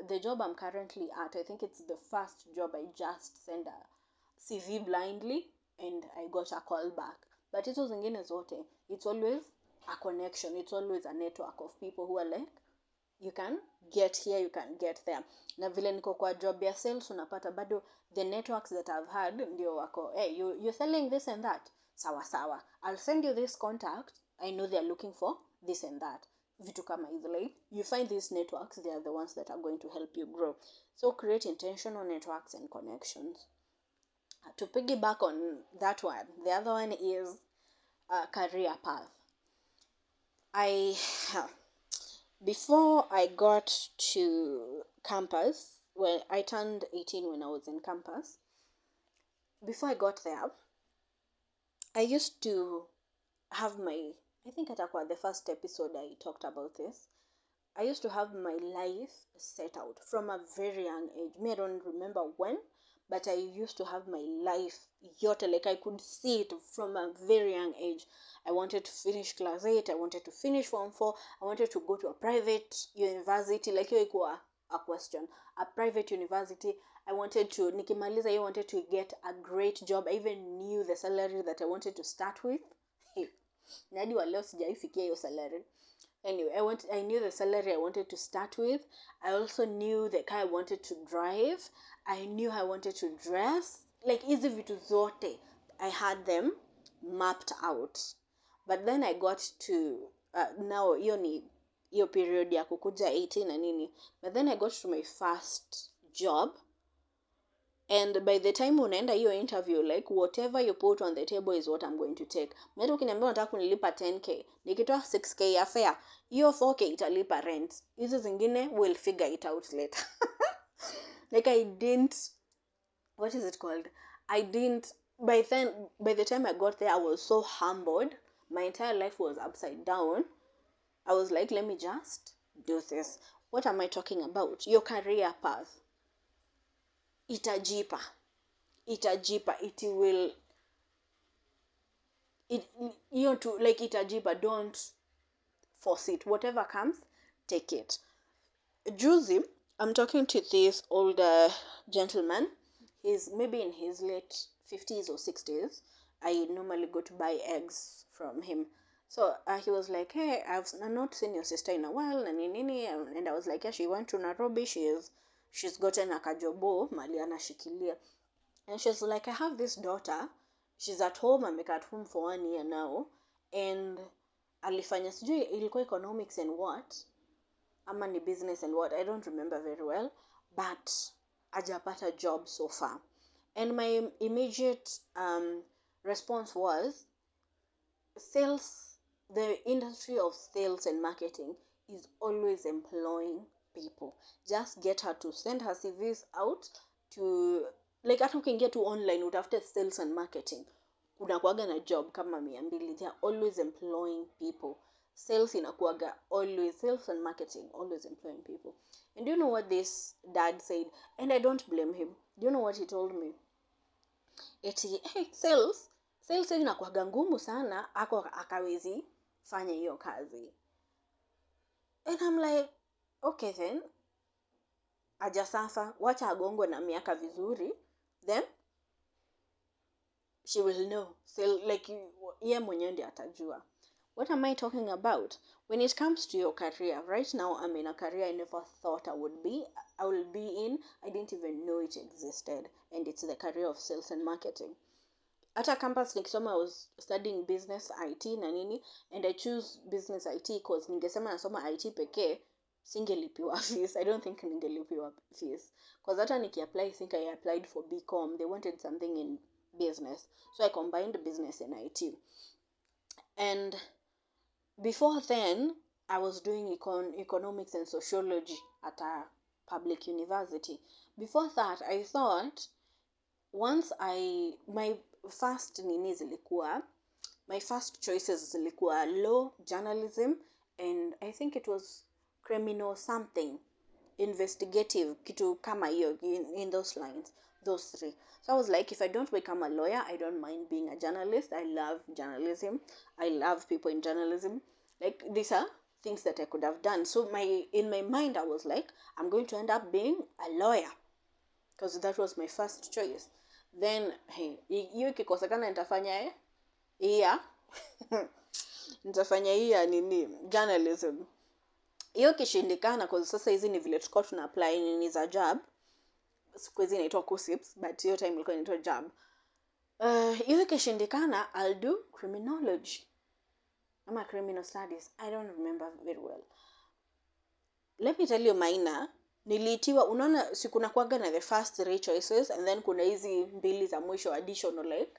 The job I'm currently at, I think it's the first job I just sent a CV blindly and I got a call back. But hizo zingine zote, it's always a connection, it's always a network of people who are like, you can get here, you can get there. Na vile niko kwa job ya sales, unapata bado the networks that I've had ndio wako, hey, you're selling this and that, sawa sawa, I'll send you this contact, I know they're looking for this and that. Vitu kama hizo, like, you find these networks, they are the ones that are going to help you grow. So create intentional networks and connections. To piggyback on that one, the other one is a career path. Before I got to campus, well, I turned 18 when I was in campus. Before I got there, I used to have I think atakuwa the first episode I talked about this. I used to have my life set out from a very young age. I don't remember when, but I used to have my life yote, like I could see it from a very young age. I wanted to finish class 8, I wanted to finish form 4, I wanted to go to a private university, like hiyo ikuwa a question. A private university, I wanted to, nikimaliza hiyo, wanted to get a great job. I even knew the salary that I wanted to start with. Na hadi wa leo sijaifikia hiyo salary. Anyway, I knew the salary I wanted to start with. I also knew the car I wanted to drive. I knew how I wanted to dress. Like, hizi vitu zote, I had them mapped out. But then I got to, now, hiyo period ya kukuja 18 na nini. But then I got to my first job. And by the time unaenda hiyo interview, like, whatever you put on the table is what I'm going to take. Mimi ukiniambia unataka kunilipa 10k, nikitoa 6k ya fare, hiyo 4k italipa rent. Hizo zingine we'll figure it out later. Like, I didn't, what is it called? By the time I got there, I was so humbled. My entire life was upside down. I was like, let me just do this. What am I talking about? Your career path. Itajipa. Itajipa. It will, to like itajipa. Don't force it. Whatever comes, take it. Juzi, I'm talking to this older gentleman. He's maybe in his late 50s or 60s. I normally go to buy eggs from him. So he was like, hey, I've not seen your sister in a while. And I was like, yeah, she went to Nairobi. She's gotten a kajobo, mali anashikilia. And she's like, I have this daughter. She's at home. I'm at home for 1 year now. And alifanya sijui ilikuwa economics and what ama ni business and what, I don't remember very well, but hajapata job so far. And my immediate response was, sales, the industry of sales and marketing is always employing people. Just get her to send her CVs out to, like hata ukiingia tu online utafute sales and marketing, unakuaga na job kama 200. They are always employing people. Sales inakuaga always, sales and marketing always employing people. And do you know what this dad said? And I don't blame him. Do you know what he told me? Eti, hey, sales inakuaga ngumu sana, ako akawezi fanya hiyo kazi. And I'm like, okay then, ajasafa, wacha agongwe na miaka vizuri, then she will know. So like, ye mwenyewe ndiye atajua. What am I talking about? When it comes to your career, right now I'm in a career I never thought I will be in. I didn't even know it existed. And it's the career of sales and marketing. At a campus nikisoma, I was studying business IT na nini, and I choose business IT because ningesema nasoma IT pekee, singelipiwa fees. I don't think ningelipiwa fees. Because hata niki-apply, I think I applied for BCom. They wanted something in business. So I combined business and IT. And before then, I was doing economics and sociology at a public university. Before that, I thought, once my first choices zilikuwa law, journalism, and I think it was criminal something, investigative, kitu kama hiyo, in those lines, those three. So I was like, if I don't become a lawyer, I don't mind being a journalist. I love journalism. I love people in journalism. Like, these are things that I could have done. So in my mind, I was like, I'm going to end up being a lawyer, because that was my first choice. Then, hey, hiyo ikikosekana nitafanya nitafanya nini, journalism. Hiyo kishindikana, kwa sasa hizi ni vile tulikuwa tuna apply nini za job. Siku hizi inaitwa COSIPs, but hiyo time ilikuwa inaitwa job. Hiyo kishindikana, I'll do criminology. Ama criminal studies. I don't remember very well. Let me tell you minor. Niliitiwa, unaona sikuna kuaga na the first 3 choices, and then kuna hizi 2 za mwisho additional, like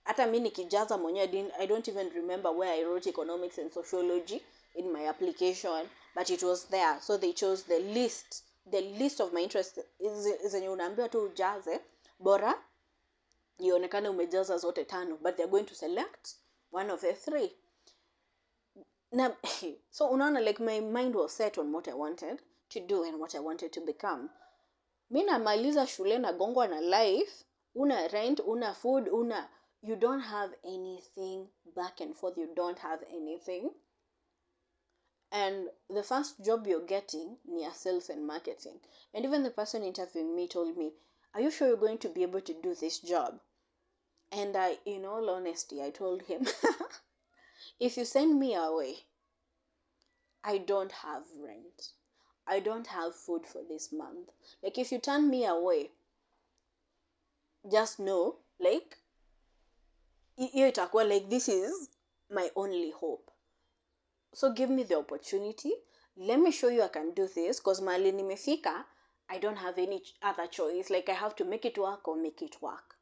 hata mimi nikijaza mwenyewe I don't even remember where I wrote economics and sociology in my application, but it was there. So they chose the list of my interest zenye unaambiwa tu ujaze, bora ionekane umejaza zote 5, but they're going to select one of the 3. Now, so unaona, like, my mind was set on what I wanted to do and what I wanted to become. Mimi namaliza shule na gongwa na life, una rent, una food, you don't have anything back and forth, you don't have anything. And the first job you're getting near sales and marketing. And even the person interviewing me told me, are you sure you're going to be able to do this job? And in all honesty, I told him, if you send me away, I don't have rent. I don't have food for this month. Like, if you turn me away, just know, like, hiyo itakuwa like, this is my only hope. So give me the opportunity. Let me show you I can do this, because mahali nimefika, I don't have any other choice. Like, I have to make it work or make it work.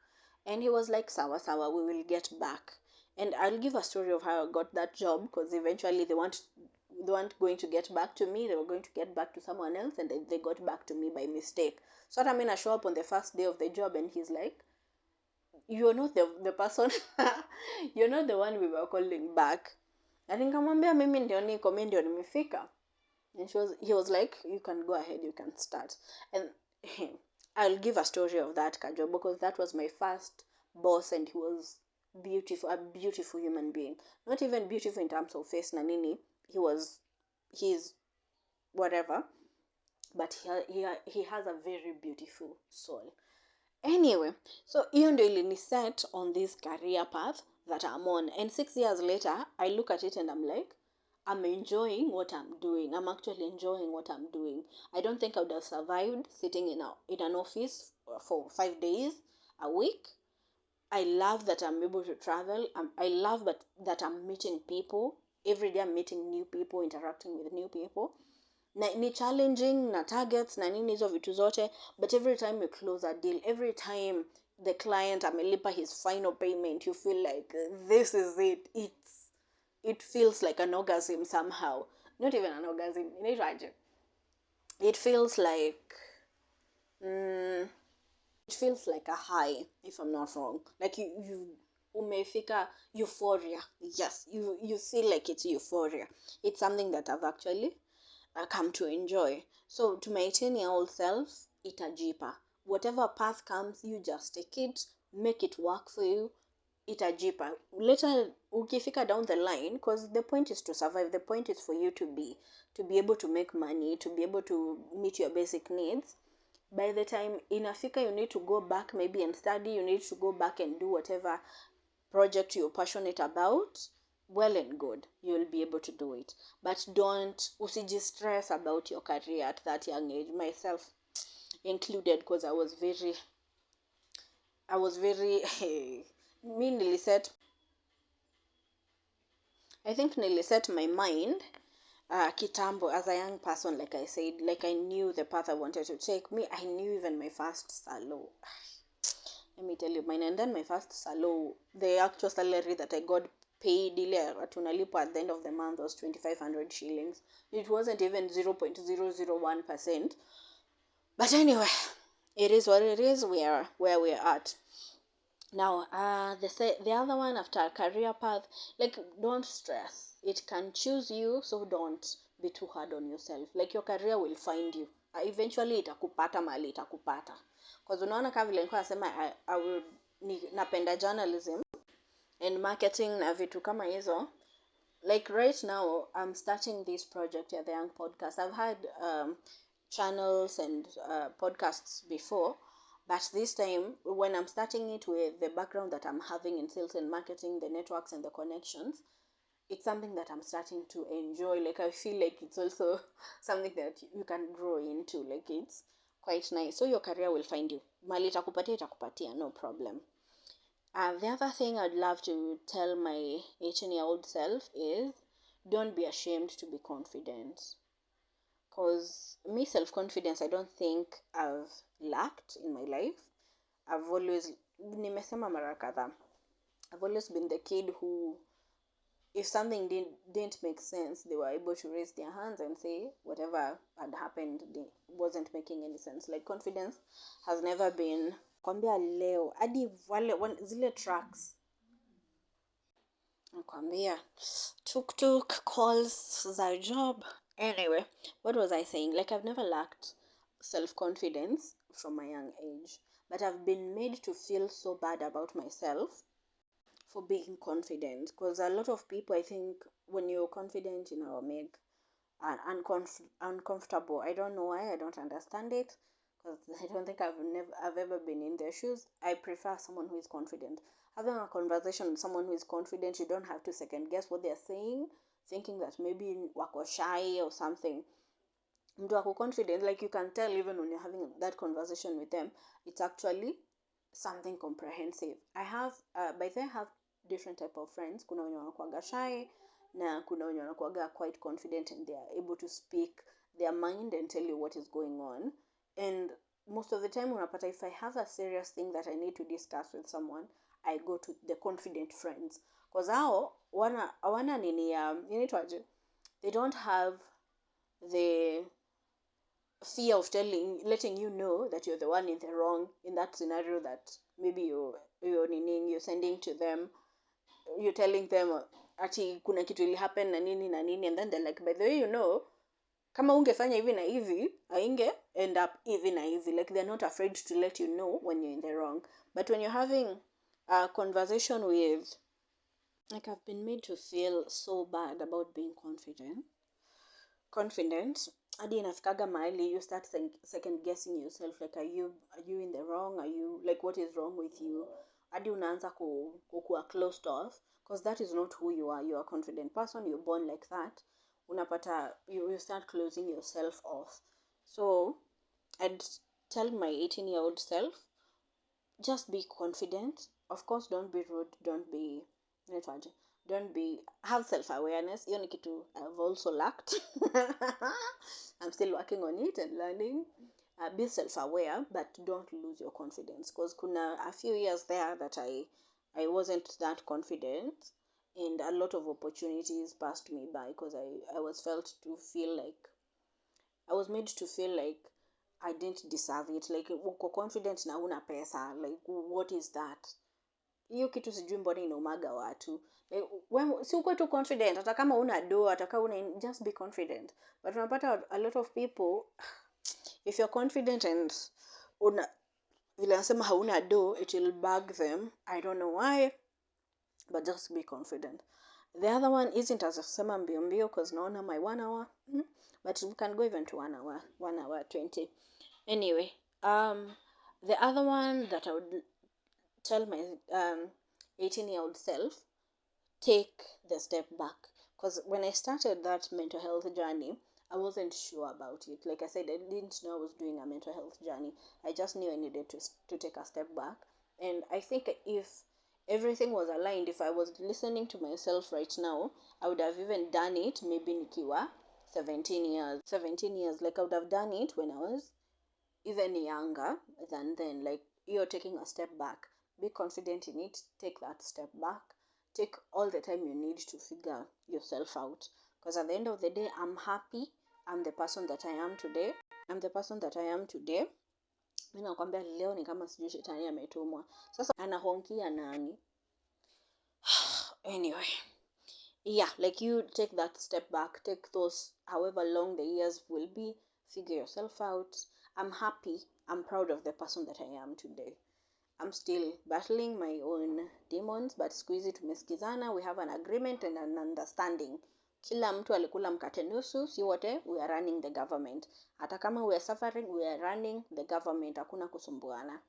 And he was like, sawa, we will get back. And I'll give a story of how I got that job, because eventually they weren't going to get back to me. They were going to get back to someone else, and they got back to me by mistake. So I mean, I show up on the first day of the job, and he's like, you're not the person, you're not the one we were calling back. Na nikamwambia mimi ndio nimefika. And he was like, you can go ahead, you can start. And I'll give a story of that Kajo, because that was my first boss, and he was beautiful, a beautiful human being. Not even beautiful in terms of face na nini. He's whatever, but he has a very beautiful soul. Anyway, so hiyo ndio iliniset on this career path that I'm on. And 6 years later, I look at it and I'm like, I'm enjoying what I'm doing. I'm actually enjoying what I'm doing. I don't think I would have survived sitting in an office for 5 days a week. I love that I'm able to travel. I love that I'm meeting people. Every day I'm meeting new people, interacting with new people. Ni challenging na targets na nini hizo vitu zote, but every time you close a deal, every time the client amelipa his final payment, you feel like this is it. It feels like an orgasm somehow. Not even an orgasm. It feels like it feels like a high, if I'm not wrong. Like you umefika euphoria. Yes, you feel like it's euphoria. It's something that I've actually come to enjoy. So to my 10-year-old self, itajipa. Whatever path comes, you just take it, make it work for you. Itajipa. Later, ukifika down the line, because the point is to survive. The point is for you to be able to make money, to be able to meet your basic needs. By the time inafika, you need to go back maybe and study. You need to go back and do whatever project you're passionate about. Well and good, you'll be able to do it. But don't stress about your career at that young age, myself included, because I was very me niliset I think niliset my mind kitambo as a young person. Like I said, like I knew the path I wanted to take. I knew even my first salary. Let me tell you mine. And then my first salary, the actual salary that I got paid tunalipo at the end of the month was 2,500 shillings. It wasn't even 0.001%. But anyway, it is what it is. We are where we are at. Now, the other one after career path, like don't stress. It can choose you, so don't be too hard on yourself. Like your career will find you. Eventually itakupata mali itakupata. Because unaona kama vile nilikuwa nasema napenda journalism and marketing na vitu kama hizo. Like right now, I'm starting this project at the Y.A.N.G podcast. I've had channels and podcasts before, but this time, when I'm starting it with the background that I'm having in sales and marketing, the networks and the connections, it's something that I'm starting to enjoy. Like I feel like it's also something that you can grow into. Like it's quite nice. So your career will find you. Mali itakupatia, no problem. The other thing I'd love to tell my 18-year-old self is don't be ashamed to be confident. Because me, self-confidence, I don't think I've lacked in my life. I've always, nimesema mara kadhaa, I've always been the kid who, if something didn't make sense, they were able to raise their hands and say whatever had happened wasn't making any sense. Like confidence has never been kwambia leo hadi zile tracks nakwambia tuk calls za job. Anyway, what was I saying? Like I've never lacked self-confidence from a young age, but I've been made to feel so bad about myself for being confident, because a lot of people, I think, when you're confident, make uncomfortable. I don't know why. I don't understand it, because I don't think I've ever been in their shoes. I prefer someone who is confident. Having a conversation with someone who is confident, you don't have to second guess what they're saying, thinking that maybe wako shy or something. Mtu wako confident, like you can tell even when you're having that conversation with them, it's actually something comprehensive. I have different type of friends. Kuna wenye wanakuwaga shy na kuna wenye wanakuwaga quite confident, and they are able to speak their mind and tell you what is going on. And most of the time unapata, if I have a serious thing that I need to discuss with someone, I go to the confident friends, because hao wana nini inaitwaje, they don't have the fear of letting you know that you're the one in the wrong in that scenario, that maybe you're sending to them, you're telling them ati kuna kitu ili happen na nini na nini, and then they're like, by the way, kama ungefanya hivi na hivi ainge end up hivi na hivi. Like, they're not afraid to let you know when you're in the wrong. But when you're having a conversation with, like, I've been made to feel so bad about being confident hadi inafikaga mahali you start second guessing yourself, like, are you in the wrong, are you, like, what is wrong with you, hadi unaanza kuwa closed off, because that is not who you are. You are a confident person, you're born like that. Unapata you start closing yourself off. So I'd tell my 18-year-old self, just be confident. Of course, don't be rude, don't be, have self-awareness. Hiyo ni kitu I've also lacked. I'm still working on it and learning. Be self-aware, but don't lose your confidence, because kuna a few years there that I wasn't that confident, and a lot of opportunities passed me by because I was made to feel like I didn't deserve it. Like, uko confident na una pesa, like, what is that? Hiyo kitu sijui mbona inaumaga watu. Like, si uko tu confident hata kama una do, hata kama just be confident. But unapata a lot of people, if you're confident and vile nasema hauna do, it will bug them. I don't know why, but just be confident. The other one isn't as sema mbio mbio, because naona my 1 hour, but we can go even to 1 hour 20. Anyway, the other one that I would tell my 18-year-old self, take the step back. Because when I started that mental health journey, I wasn't sure about it. Like I said, I didn't know I was doing a mental health journey. I just knew I needed to take a step back. And I think if everything was aligned, if I was listening to myself right now, I would have even done it maybe nikiwa 17 years. Like, I would have done it when I was even younger than then. Like, you're taking a step back. Be confident in it. Take that step back. Take all the time you need to figure yourself out. Because at the end of the day, I'm happy. I'm the person that I am today. Mimi nakwambia leo ni kama sijui shetani ametumwa. Sasa anahonkia nani? Anyway. Yeah, like, you take that step back. Take those, however long the years will be. Figure yourself out. I'm happy. I'm proud of the person that I am today. I'm still battling my own demons, but siku hizi tumesikizana. We have an agreement and an understanding. Kila mtu alikula mkate nusu, si wote we are running the government. Hata kama we are suffering, we are running the government. Hakuna kusumbuana.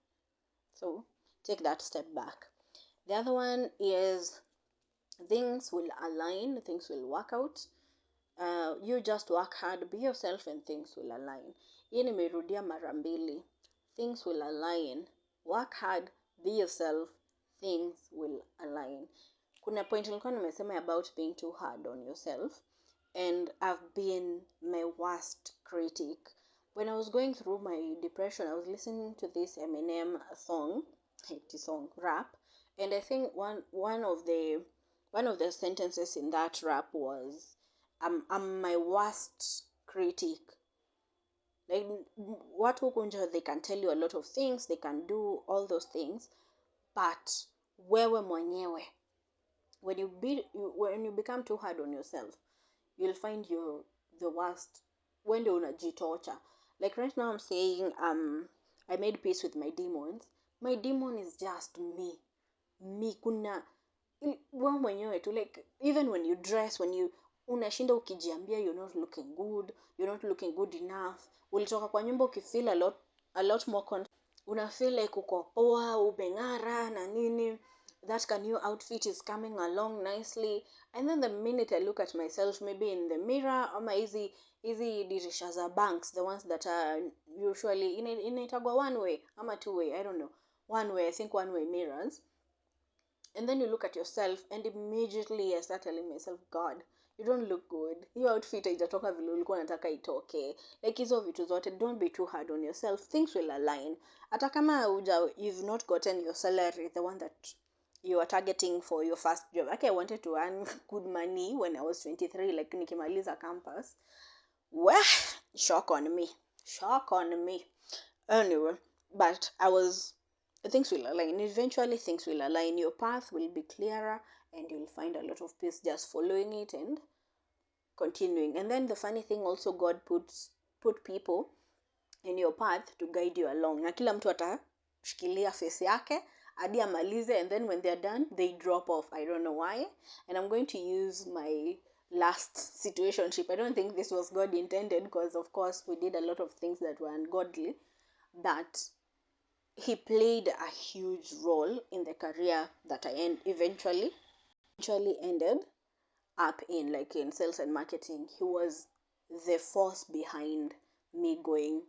So, take that step back. The other one is, things will align, things will work out. You just work hard, be yourself, and things will align. Hii nimerudia mara mbili. Things will align. Work hard, be yourself, things will align. Kuna point nilikuwa nimesema about being too hard on yourself, and I've been my worst critic. When I was going through my depression, I was listening to this Eminem song, rap, and I think one of the sentences in that rap was, I'm my worst critic. Like, watu huku nje, they can tell you a lot of things, they can do all those things, but wewe mwenyewe, when you become too hard on yourself, you'll find you're the worst when you're unajitocha. Like, right now I'm saying, I made peace with my demons. My demon is just me. Kuna wewe mwenyewe tu, like, even when you dress, unashinda ukijiambia you're not looking good enough. Ulitoka kwa nyumba ukifeel a lot more una feel like uko poa, umeng'ara na nini, that new outfit is coming along nicely, and then the minute I look at myself, maybe in the mirror, ama hizi dirisha za banks, the ones that are usually inaitagwa one way ama two way, I don't know, one way, I think one way mirrors. And then you look at yourself, and immediately I start telling myself, God, you don't look good. Your outfit haijatoka vile ulikuwa unataka itoke. Like, hizo vitu zote, don't be too hard on yourself. Things will align. Hata kama you've not gotten your salary, the one that you are targeting for your first job. Okay, I wanted to earn good money when I was 23, like nikimaliza campus. Well, shock on me. Anyway, but things will align. Eventually, things will align. Your path will be clearer, and you'll find a lot of peace just following it and continuing. And then the funny thing also, God put people in your path to guide you along, na kila mtu atashikilia face yake hadi amalize, and then when they're done they drop off. I don't know why. And I'm going to use my last situationship. I don't think this was God intended, because of course we did a lot of things that were ungodly, but he played a huge role in the career that I eventually ended up in, like in sales and marketing. He was the force behind me going,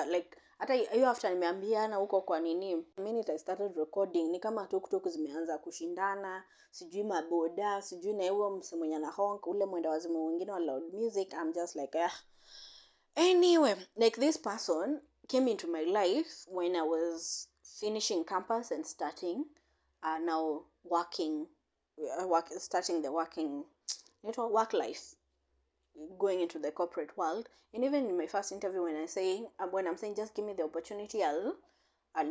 like hata hiyo after nimeambiana huko kwa nini, the minute I started recording ni kama tuktuk zimeanza kushindana, sijui maboda, sijui na huyo mse mwenye ana honk, ule mwenda wazimu wengine wa loud music. I'm just like anyway, like this person came into my life when I was finishing campus and starting now working, starting the work life, going into the corporate world. And even in my first interview, when I'm saying just give me the opportunity, I'll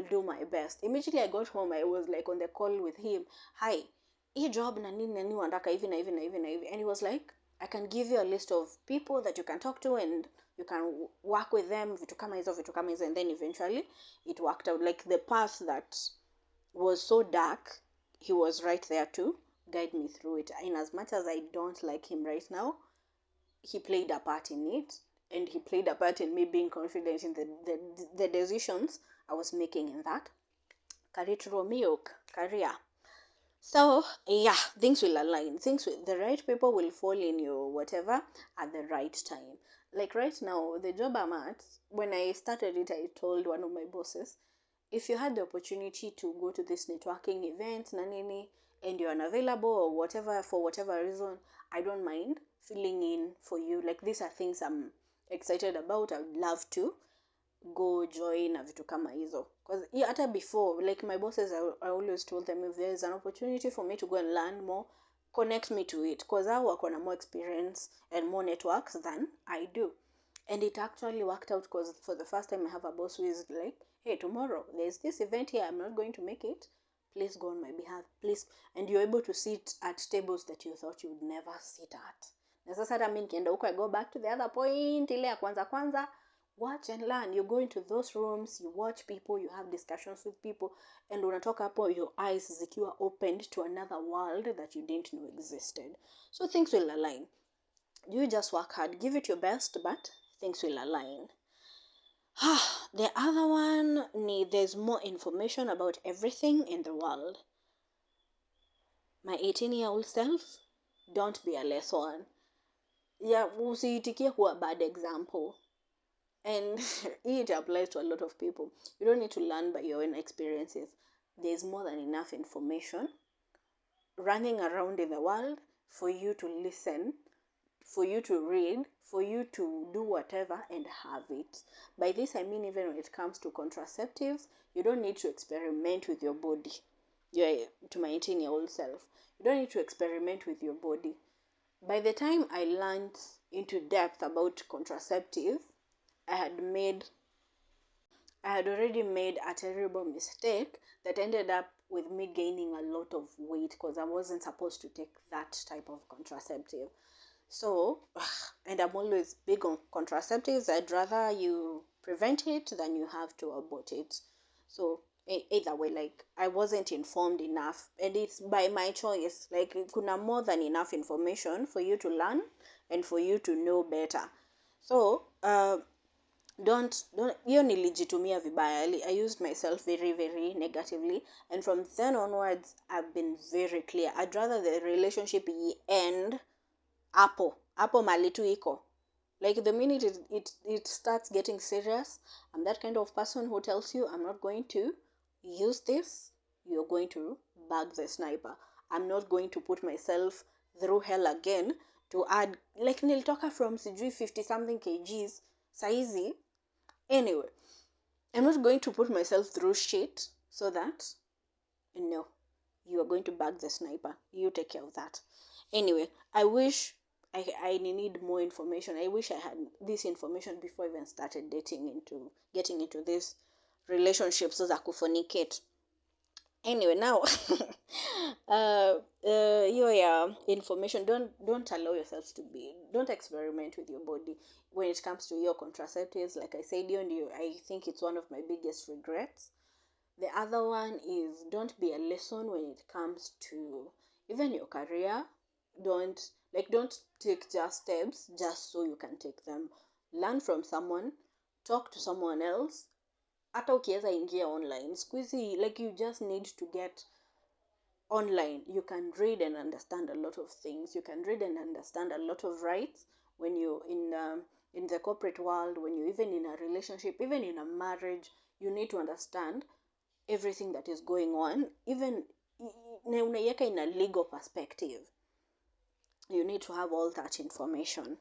do my best. Immediately I got home, I was like on the call with him. Hi, hii job na nini wanataka hivi na hivi na hivi na hivi. And he was like, I can give you a list of people that you can talk to and you can work with them, vitu kama hizo. And then eventually it worked out. Like the path that was so dark, he was right there to guide me through it. In as much as I don't like him right now, he played a part in it, and he played a part in me being confident in the decisions I was making in that career. So yeah, things will align. The right people will fall in your whatever at the right time. Like right now, the job I'm at, when I started it, I told one of my bosses, if you had the opportunity to go to this networking event, nanini, and you're unavailable or whatever, for whatever reason, I don't mind filling in for you. Like these are things I'm excited about. I would love to go join na vitu kama hizo. Because yeah, hata before, like my bosses, I always told them, if there's an opportunity for me to go and learn more, connect me to it, because I work on more experience and more networks than I do. And it actually worked out, because for the first time I have a boss who is like, hey, tomorrow there's this event here, I'm not going to make it, please go on my behalf, please. And you're able to sit at tables that you thought you would never sit at. Na sasa hata mimi nikienda huko, I go back to the other point ile ya kwanza, watch and learn. You go into those rooms, you watch people, you have discussions with people, and unatoka hapo your eyes zikiwa opened to another world that you didn't know existed. So things will align. You just work hard, give it your best, but things will align. The other one, there's more information about everything in the world. My 18-year-old self, don't be a less one. Yeah, usiitikie kuwa bad example. And it applies to a lot of people. You don't need to learn by your own experiences. There's more than enough information running around in the world for you to listen, for you to read, for you to do whatever and have it. By this I mean, even when it comes to contraceptives, you don't need to experiment with your body. To my 18-year-old self, you don't need to experiment with your body. By the time I learned into depth about contraceptives, I had already made a terrible mistake that ended up with me gaining a lot of weight, because I wasn't supposed to take that type of contraceptive. So, and I'm always big on contraceptives. I'd rather you prevent it than you have to abort it. So either way, like I wasn't informed enough, and it's by my choice. Like kuna more than enough information for you to learn and for you to know better. So don't hiyo nilijitumia vibaya. I used myself very very negatively, and from then onwards I've been very clear. I'd rather the relationship end hapo mali tu iko. Like the minute it starts getting serious, I'm that kind of person who tells you, I'm not going to use this, you're going to bag the sniper. I'm not going to put myself through hell again to add, like nilitoka from sijui 50 something kgs saizi. Anyway, I'm not going to put myself through shit so that, no, you are going to bag the sniper. You take care of that. Anyway, I wish I need more information. I wish I had this information before I even started getting into this relationship so that I could fornicate. Anyway, now your information, don't allow yourselves to be, don't experiment with your body when it comes to your contraceptives. Like I said, I think it's one of my biggest regrets. The other one is, don't be a lesson when it comes to even your career. Don't take just steps just so you can take them. Learn from someone, talk to someone else. Hata ukiweza ingia online siku hizi, like, you just need to get online. You can read and understand a lot of things. You can read and understand a lot of rights when you're in the corporate world, when you're even in a relationship, even in a marriage. You need to understand everything that is going on, even unaiweka in a legal perspective. You need to have all that information.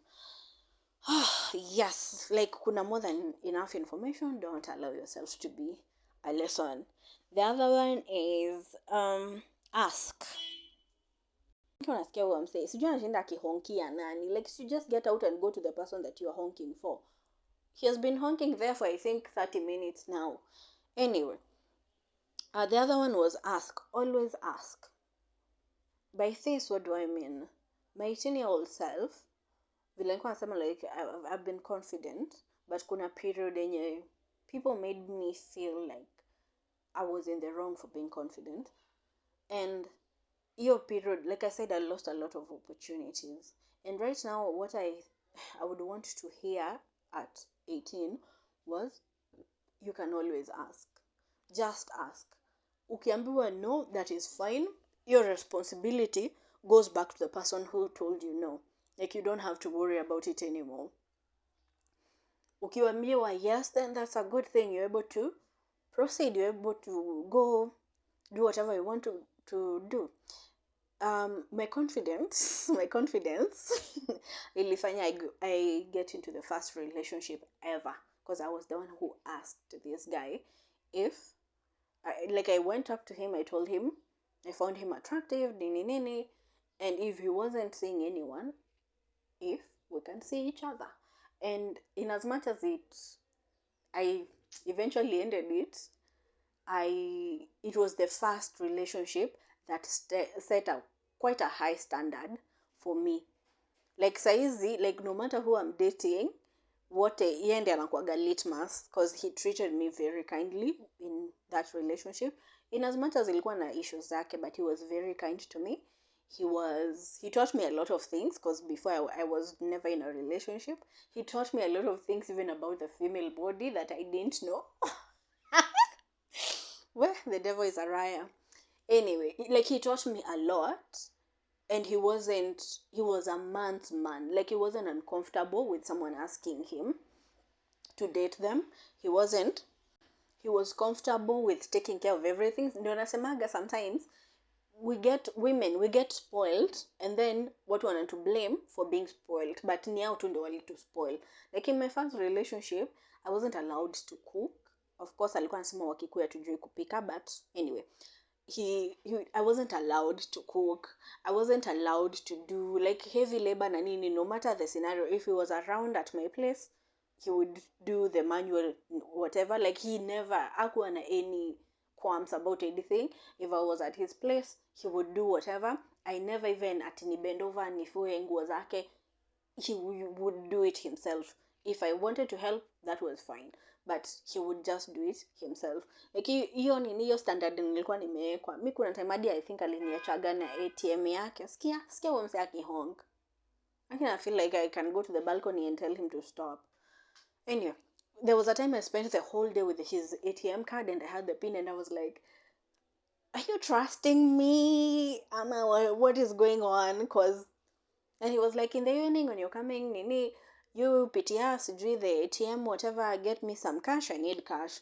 Yes, like, kuna more than enough information. Don't allow yourself to be a lesson. The other one is ask. Unasikia huwa msee sijui anashinda akihonkia nani, like, you just get out and go to the person that you are honking for. He has been honking there for, I think, 30 minutes now. Anyway, the other one was ask. Always ask. By this, what do I mean? My 18-year-old self, vile nilikuwa nasema, like, I've been confident, but kuna period yenye people made me feel like I was in the wrong for being confident. And your period, like I said, I lost a lot of opportunities. And right now, what I would want to hear at 18 was, you can always ask. Just ask. Ukiambiwa no, that is fine. Your responsibility goes back to the person who told you no. Like, you don't have to worry about it anymore. Ukiambiwa yes, then that's a good thing. You're able to proceed. You're able to go do whatever you want to do. My confidence ilifanya I get into the first relationship ever, because I was the one who asked this guy if I went up to him. I told him I found him attractive, nini, and if he wasn't seeing anyone, if we can see each other. And in as much as I eventually ended it, it was the first relationship that set up quite a high standard for me. Like, saizi, like, no matter who I'm dating, yeye ndiye anakuwaga litmus, because he treated me very kindly in that relationship. In as much as ilikuwa na issues zake, but he was very kind to me. He taught me a lot of things, because before I was never in a relationship. He taught me a lot of things, even about the female body, that I didn't know. Well, the devil is a liar. Anyway, like, he taught me a lot, and he was a man's man. Like, he wasn't uncomfortable with someone asking him to date them. He was comfortable with taking care of everything. Ndio nasemaga, sometimes we get spoiled, and then watu wana to blame for being spoiled, but ni hao tu ndio wali to spoil. Like, in my first relationship, I wasn't allowed to cook. Of course, alikuwa anasema wakikuya tujui kupika, but anyway, I wasn't allowed to cook. I wasn't allowed to do, like, heavy labor na nini. No matter the scenario, if he was around at my place, he would do the manual whatever. Like, he never hakuwa na any qualms about anything. If I was at his place, he would do whatever. I never even atini bend over nifue nguo zake. He would do it himself. If I wanted to help, that was fine, but he would just do it himself. Like, hiyo standard nilikuwa nimewekwa. Mimi kuna time hadi I think aliniachaga na ATM yake. Sikia huyo msee akihonk. I feel like I can go to the balcony and tell him to stop. Anyway, there was a time I spent the whole day with his ATM card, and I had the pin, and I was like, are you trusting me? What is going on? And he was like, in the evening when you're coming, nini, you PTR, sijui the ATM, whatever, get me some cash. I need cash.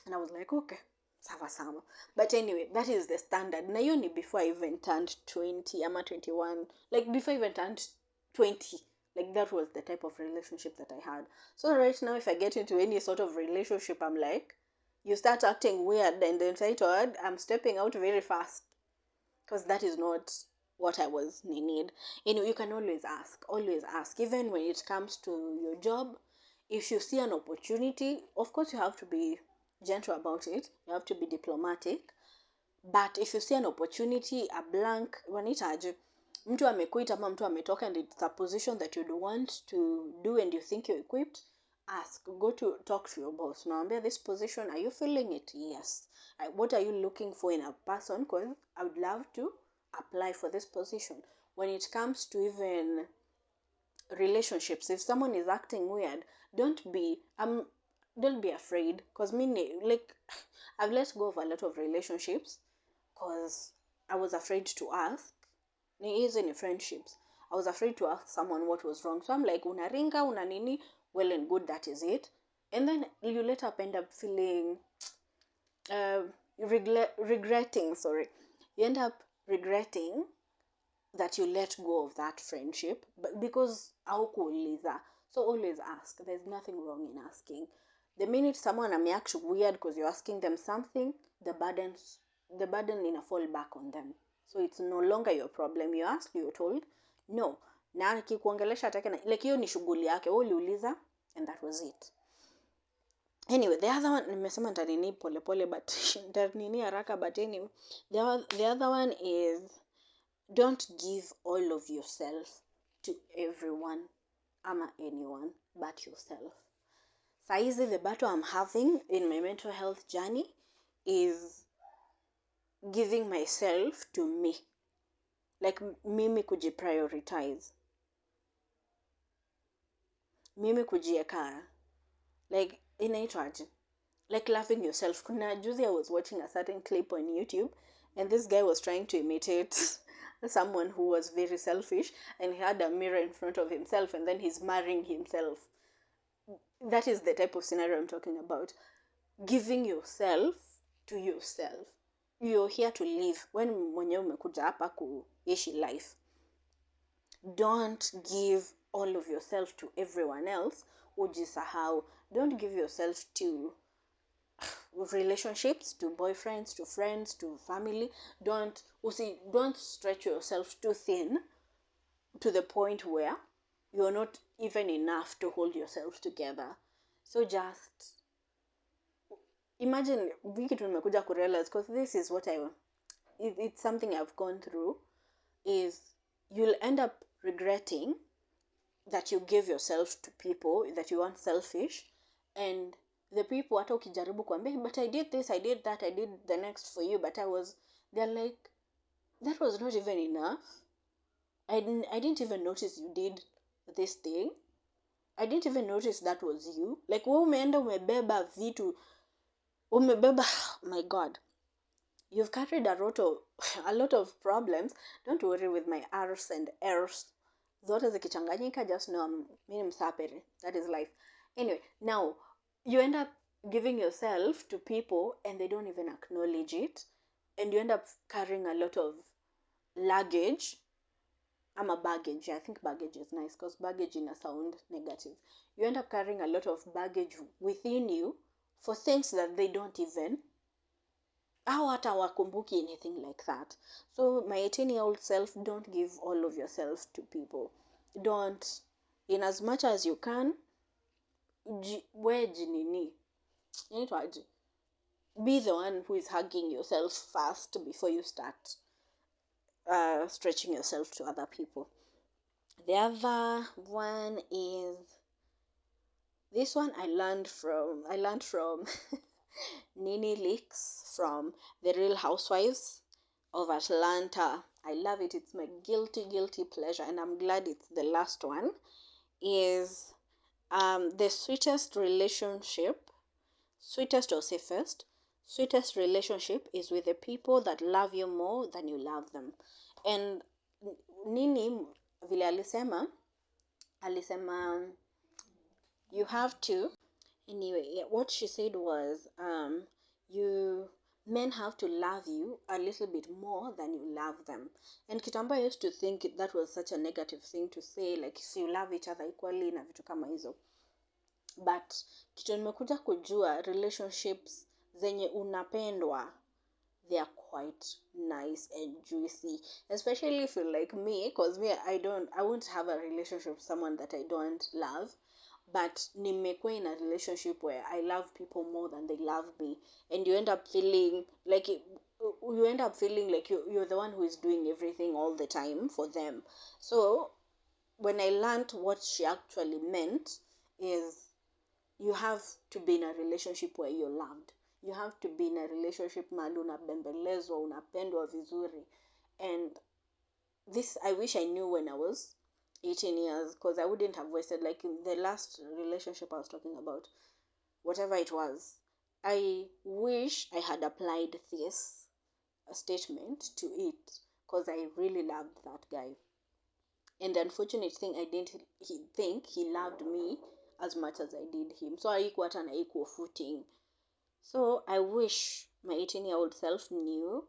And I was like, okay, sawa. But anyway, that is the standard. Na hiyo ni before I even turned 20, ama 21. Like, before I even turned 20. Like, that was the type of relationship that I had. So right now, if I get into any sort of relationship, I'm like, you start acting weird and entitled, I'm stepping out very fast. Because that is not what I was need. You can always ask. Even when it comes to your job, if you see an opportunity, of course you have to be gentle about it. You have to be diplomatic. But if you see an opportunity, a blank, wanitaje, mtu amekuita ama mtu ametoka and it's a position that you'd want to do and you think you're equipped, ask. Go to talk to your boss. Naambia, this position, are you feeling it? Yes. What are you looking for in a person? Because I would love to apply for this position. When it comes to even relationships, if someone is acting weird, don't be afraid. Because like, I've let go of a lot of relationships because I was afraid to ask. Ni friendships, I was afraid to ask someone what was wrong. So I'm like, unaringa, una nini, well and good, that is it. And then you later end up feeling regretting, sorry. You end up regretting that you let go of that friendship, but because haukuuliza. So always ask. There's nothing wrong in asking. The minute someone ameact weird because you're asking them something, the burden in a fall back on them. So it's no longer your problem. You asked, you're told no. Na akikuongelesha atake na like hiyo ni shughuli yake. Wewe uliuliza and that was it. Anyway, the other one, nimesema nitanini pole pole, but nitanini haraka, but anyway, the other one is, don't give all of yourself to everyone ama anyone but yourself. Saizi, the battle I'm having in my mental health journey is giving myself to me. Like, mimi kujiprioritize. Mimi kujieka. Like, inaitwaje? Like loving yourself. Kuna juzi I was watching a certain clip on YouTube, and this guy was trying to imitate someone who was very selfish, and he had a mirror in front of himself, and then he's marrying himself. That is the type of scenario I'm talking about. Giving yourself to yourself. You're here to live. When mwenyewe umekuja hapa kuishi life, don't give all of yourself to everyone else. Ujisahau. Don't give yourself to relationships, to boyfriends, to friends, to family. Don't stretch yourself too thin to the point where you're not even enough to hold yourself together. So just imagine, wiki tumekuja kurealize, because this is what it's something I've gone through, is you'll end up regretting that you give yourself to people that you weren't selfish, and the people hata ukijaribu kuambia, but I did this, I did that, I did the next for you, but they're like, that was not even enough. I didn't even notice you did this thing. I didn't even notice that was you. Like, wewe umeenda umebeba vitu, my God, you've carried a lot of problems. Don't worry with my R's and R's. Zote zikichanganyika, just know mimi msapere. That is life. Anyway, now you end up giving yourself to people and they don't even acknowledge it, and you end up carrying a lot of luggage. I'm a baggage. I think baggage is nice because baggage in a sound negative. You end up carrying a lot of baggage within you for things that they don't even, au hata wakumbuki anything like that. So my 18-year-old self, don't give all of yourself to people. Don't, in as much as you can, be the one who is hugging yourself first before you start stretching yourself to other people. The other one is, this one I learned from Nini Leaks from The Real Housewives of Atlanta. I love it. It's my guilty pleasure, and I'm glad it's the last one. Is the sweetest or sweetest relationship is with the people that love you more than you love them. And Nini vile alisema you have to, anyway, what she said was, men have to love you a little bit more than you love them. And kitambo I used to think that was such a negative thing to say, like, if you love each other equally na vitu kama hizo. But kitu nimekuja kujua, relationships zenye unapendwa, they are quite nice and juicy, especially if you're like me, because me, I won't have a relationship with someone that I don't love. But nimekuwa in a relationship where I love people more than they love me, and you end up feeling like you end up feeling like you're the one who is doing everything all the time for them. So when I learned what she actually meant is, you have to be in a relationship where you're loved. You have to be in a relationship mahali unabembelezwa, unapendwa vizuri. And this I wish I knew when I was 18 years, because I wouldn't have wasted, like in the last relationship I was talking about, whatever it was, I wish I had applied this statement to it, because I really loved that guy. And the unfortunate thing, I didn't think he loved me as much as I did him. So haikuwa hata na equal footing. So I wish my 18-year-old self knew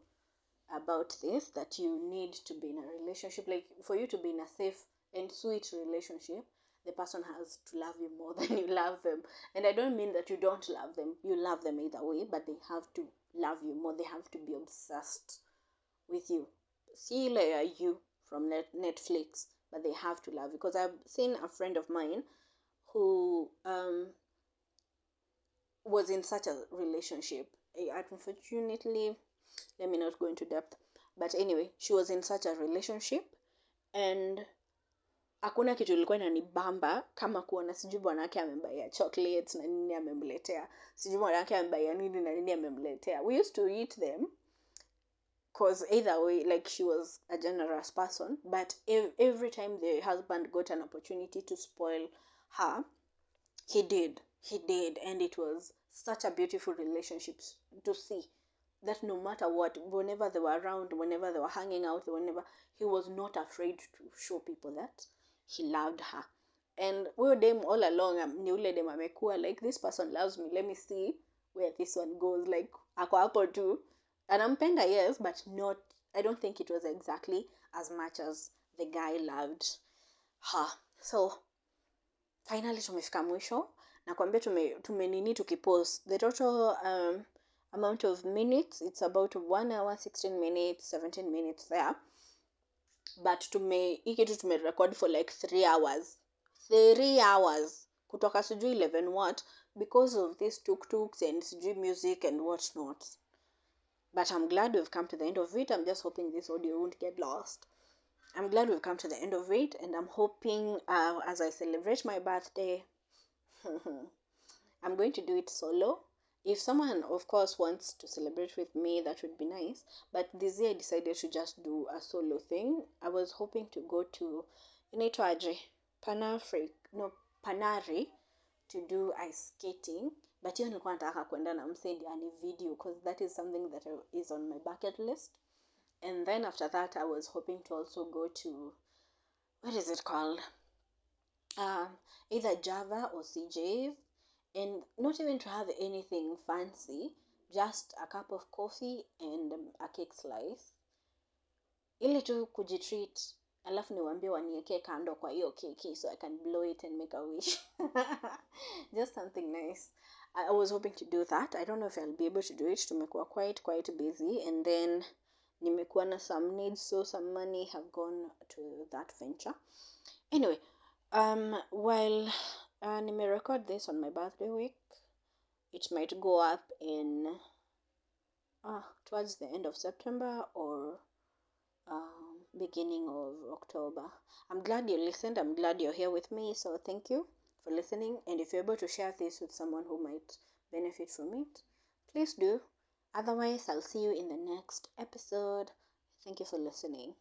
about this, that you need to be in a relationship. Like, for you to be in a safe and sweet relationship, the person has to love you more than you love them. And I don't mean that you don't love them. You love them either way, but they have to love you more. They have to be obsessed with you. See you from Netflix, but they have to love you. Because I've seen a friend of mine who was in such a relationship. Unfortunately, let me not go into depth, but anyway, she was in such a relationship, and hakuna kitu ilikuwa inanibamba kama kuona sijui bwanake amembaia chocolates na nini amemletea, sijui bwanake amembaia nini na nini amemletea. We used to eat them, because either way, like, she was a generous person, but every time the husband got an opportunity to spoil her, he did. And it was such a beautiful relationship to see, that no matter what, whenever they were around, whenever they were hanging out, whenever, he was not afraid to show people that he loved her. And we dem all along, ni ule dem amekuwa like, this person loves me, let me see where this one goes. Like, ako hapo tu, anampenda, yes, but not, I don't think it was exactly as much as the guy loved her. So finally tumefika mwisho, nakwambia tumenini tukipost the total amount of minutes, it's about 1 hour 16 minutes 17 minutes there, but hii kitu tumerecord for like 3 hours kutoka sijui 11 what, because of these tuk-tuks and sijui music and what not. But I'm glad we've come to the end of it. I'm just hoping this audio won't get lost. I'm glad we've come to the end of it, and I'm hoping as I celebrate my birthday, I'm going to do it solo. If someone, of course, wants to celebrate with me, that would be nice. But this year I decided to just do a solo thing. I was hoping to go to inaitwaje, Panari, to do ice skating. But hiyo nilikuwa nataka kwenda na msendi ani video, because that is something that is on my bucket list. And then after that, I was hoping to also go to, what is it called? Either Java or CJ's, and not even to have anything fancy, just a cup of coffee and a cake slice, ili tu kujitreat, alafu niwaambie waniwekee kando kwa hiyo keki so I can blow it and make a wish. Just something nice. I was hoping to do that. I don't know if I'll be able to do it. Tumekuwa quite busy, and then nimekuwa na some needs, so some money have gone to that venture. Anyway, while record this on my birthday week, it might go up in towards the end of September or beginning of October. I'm glad you listened. I'm glad you're here with me. So thank you for listening. And if you're able to share this with someone who might benefit from it, please do. Otherwise, I'll see you in the next episode. Thank you for listening.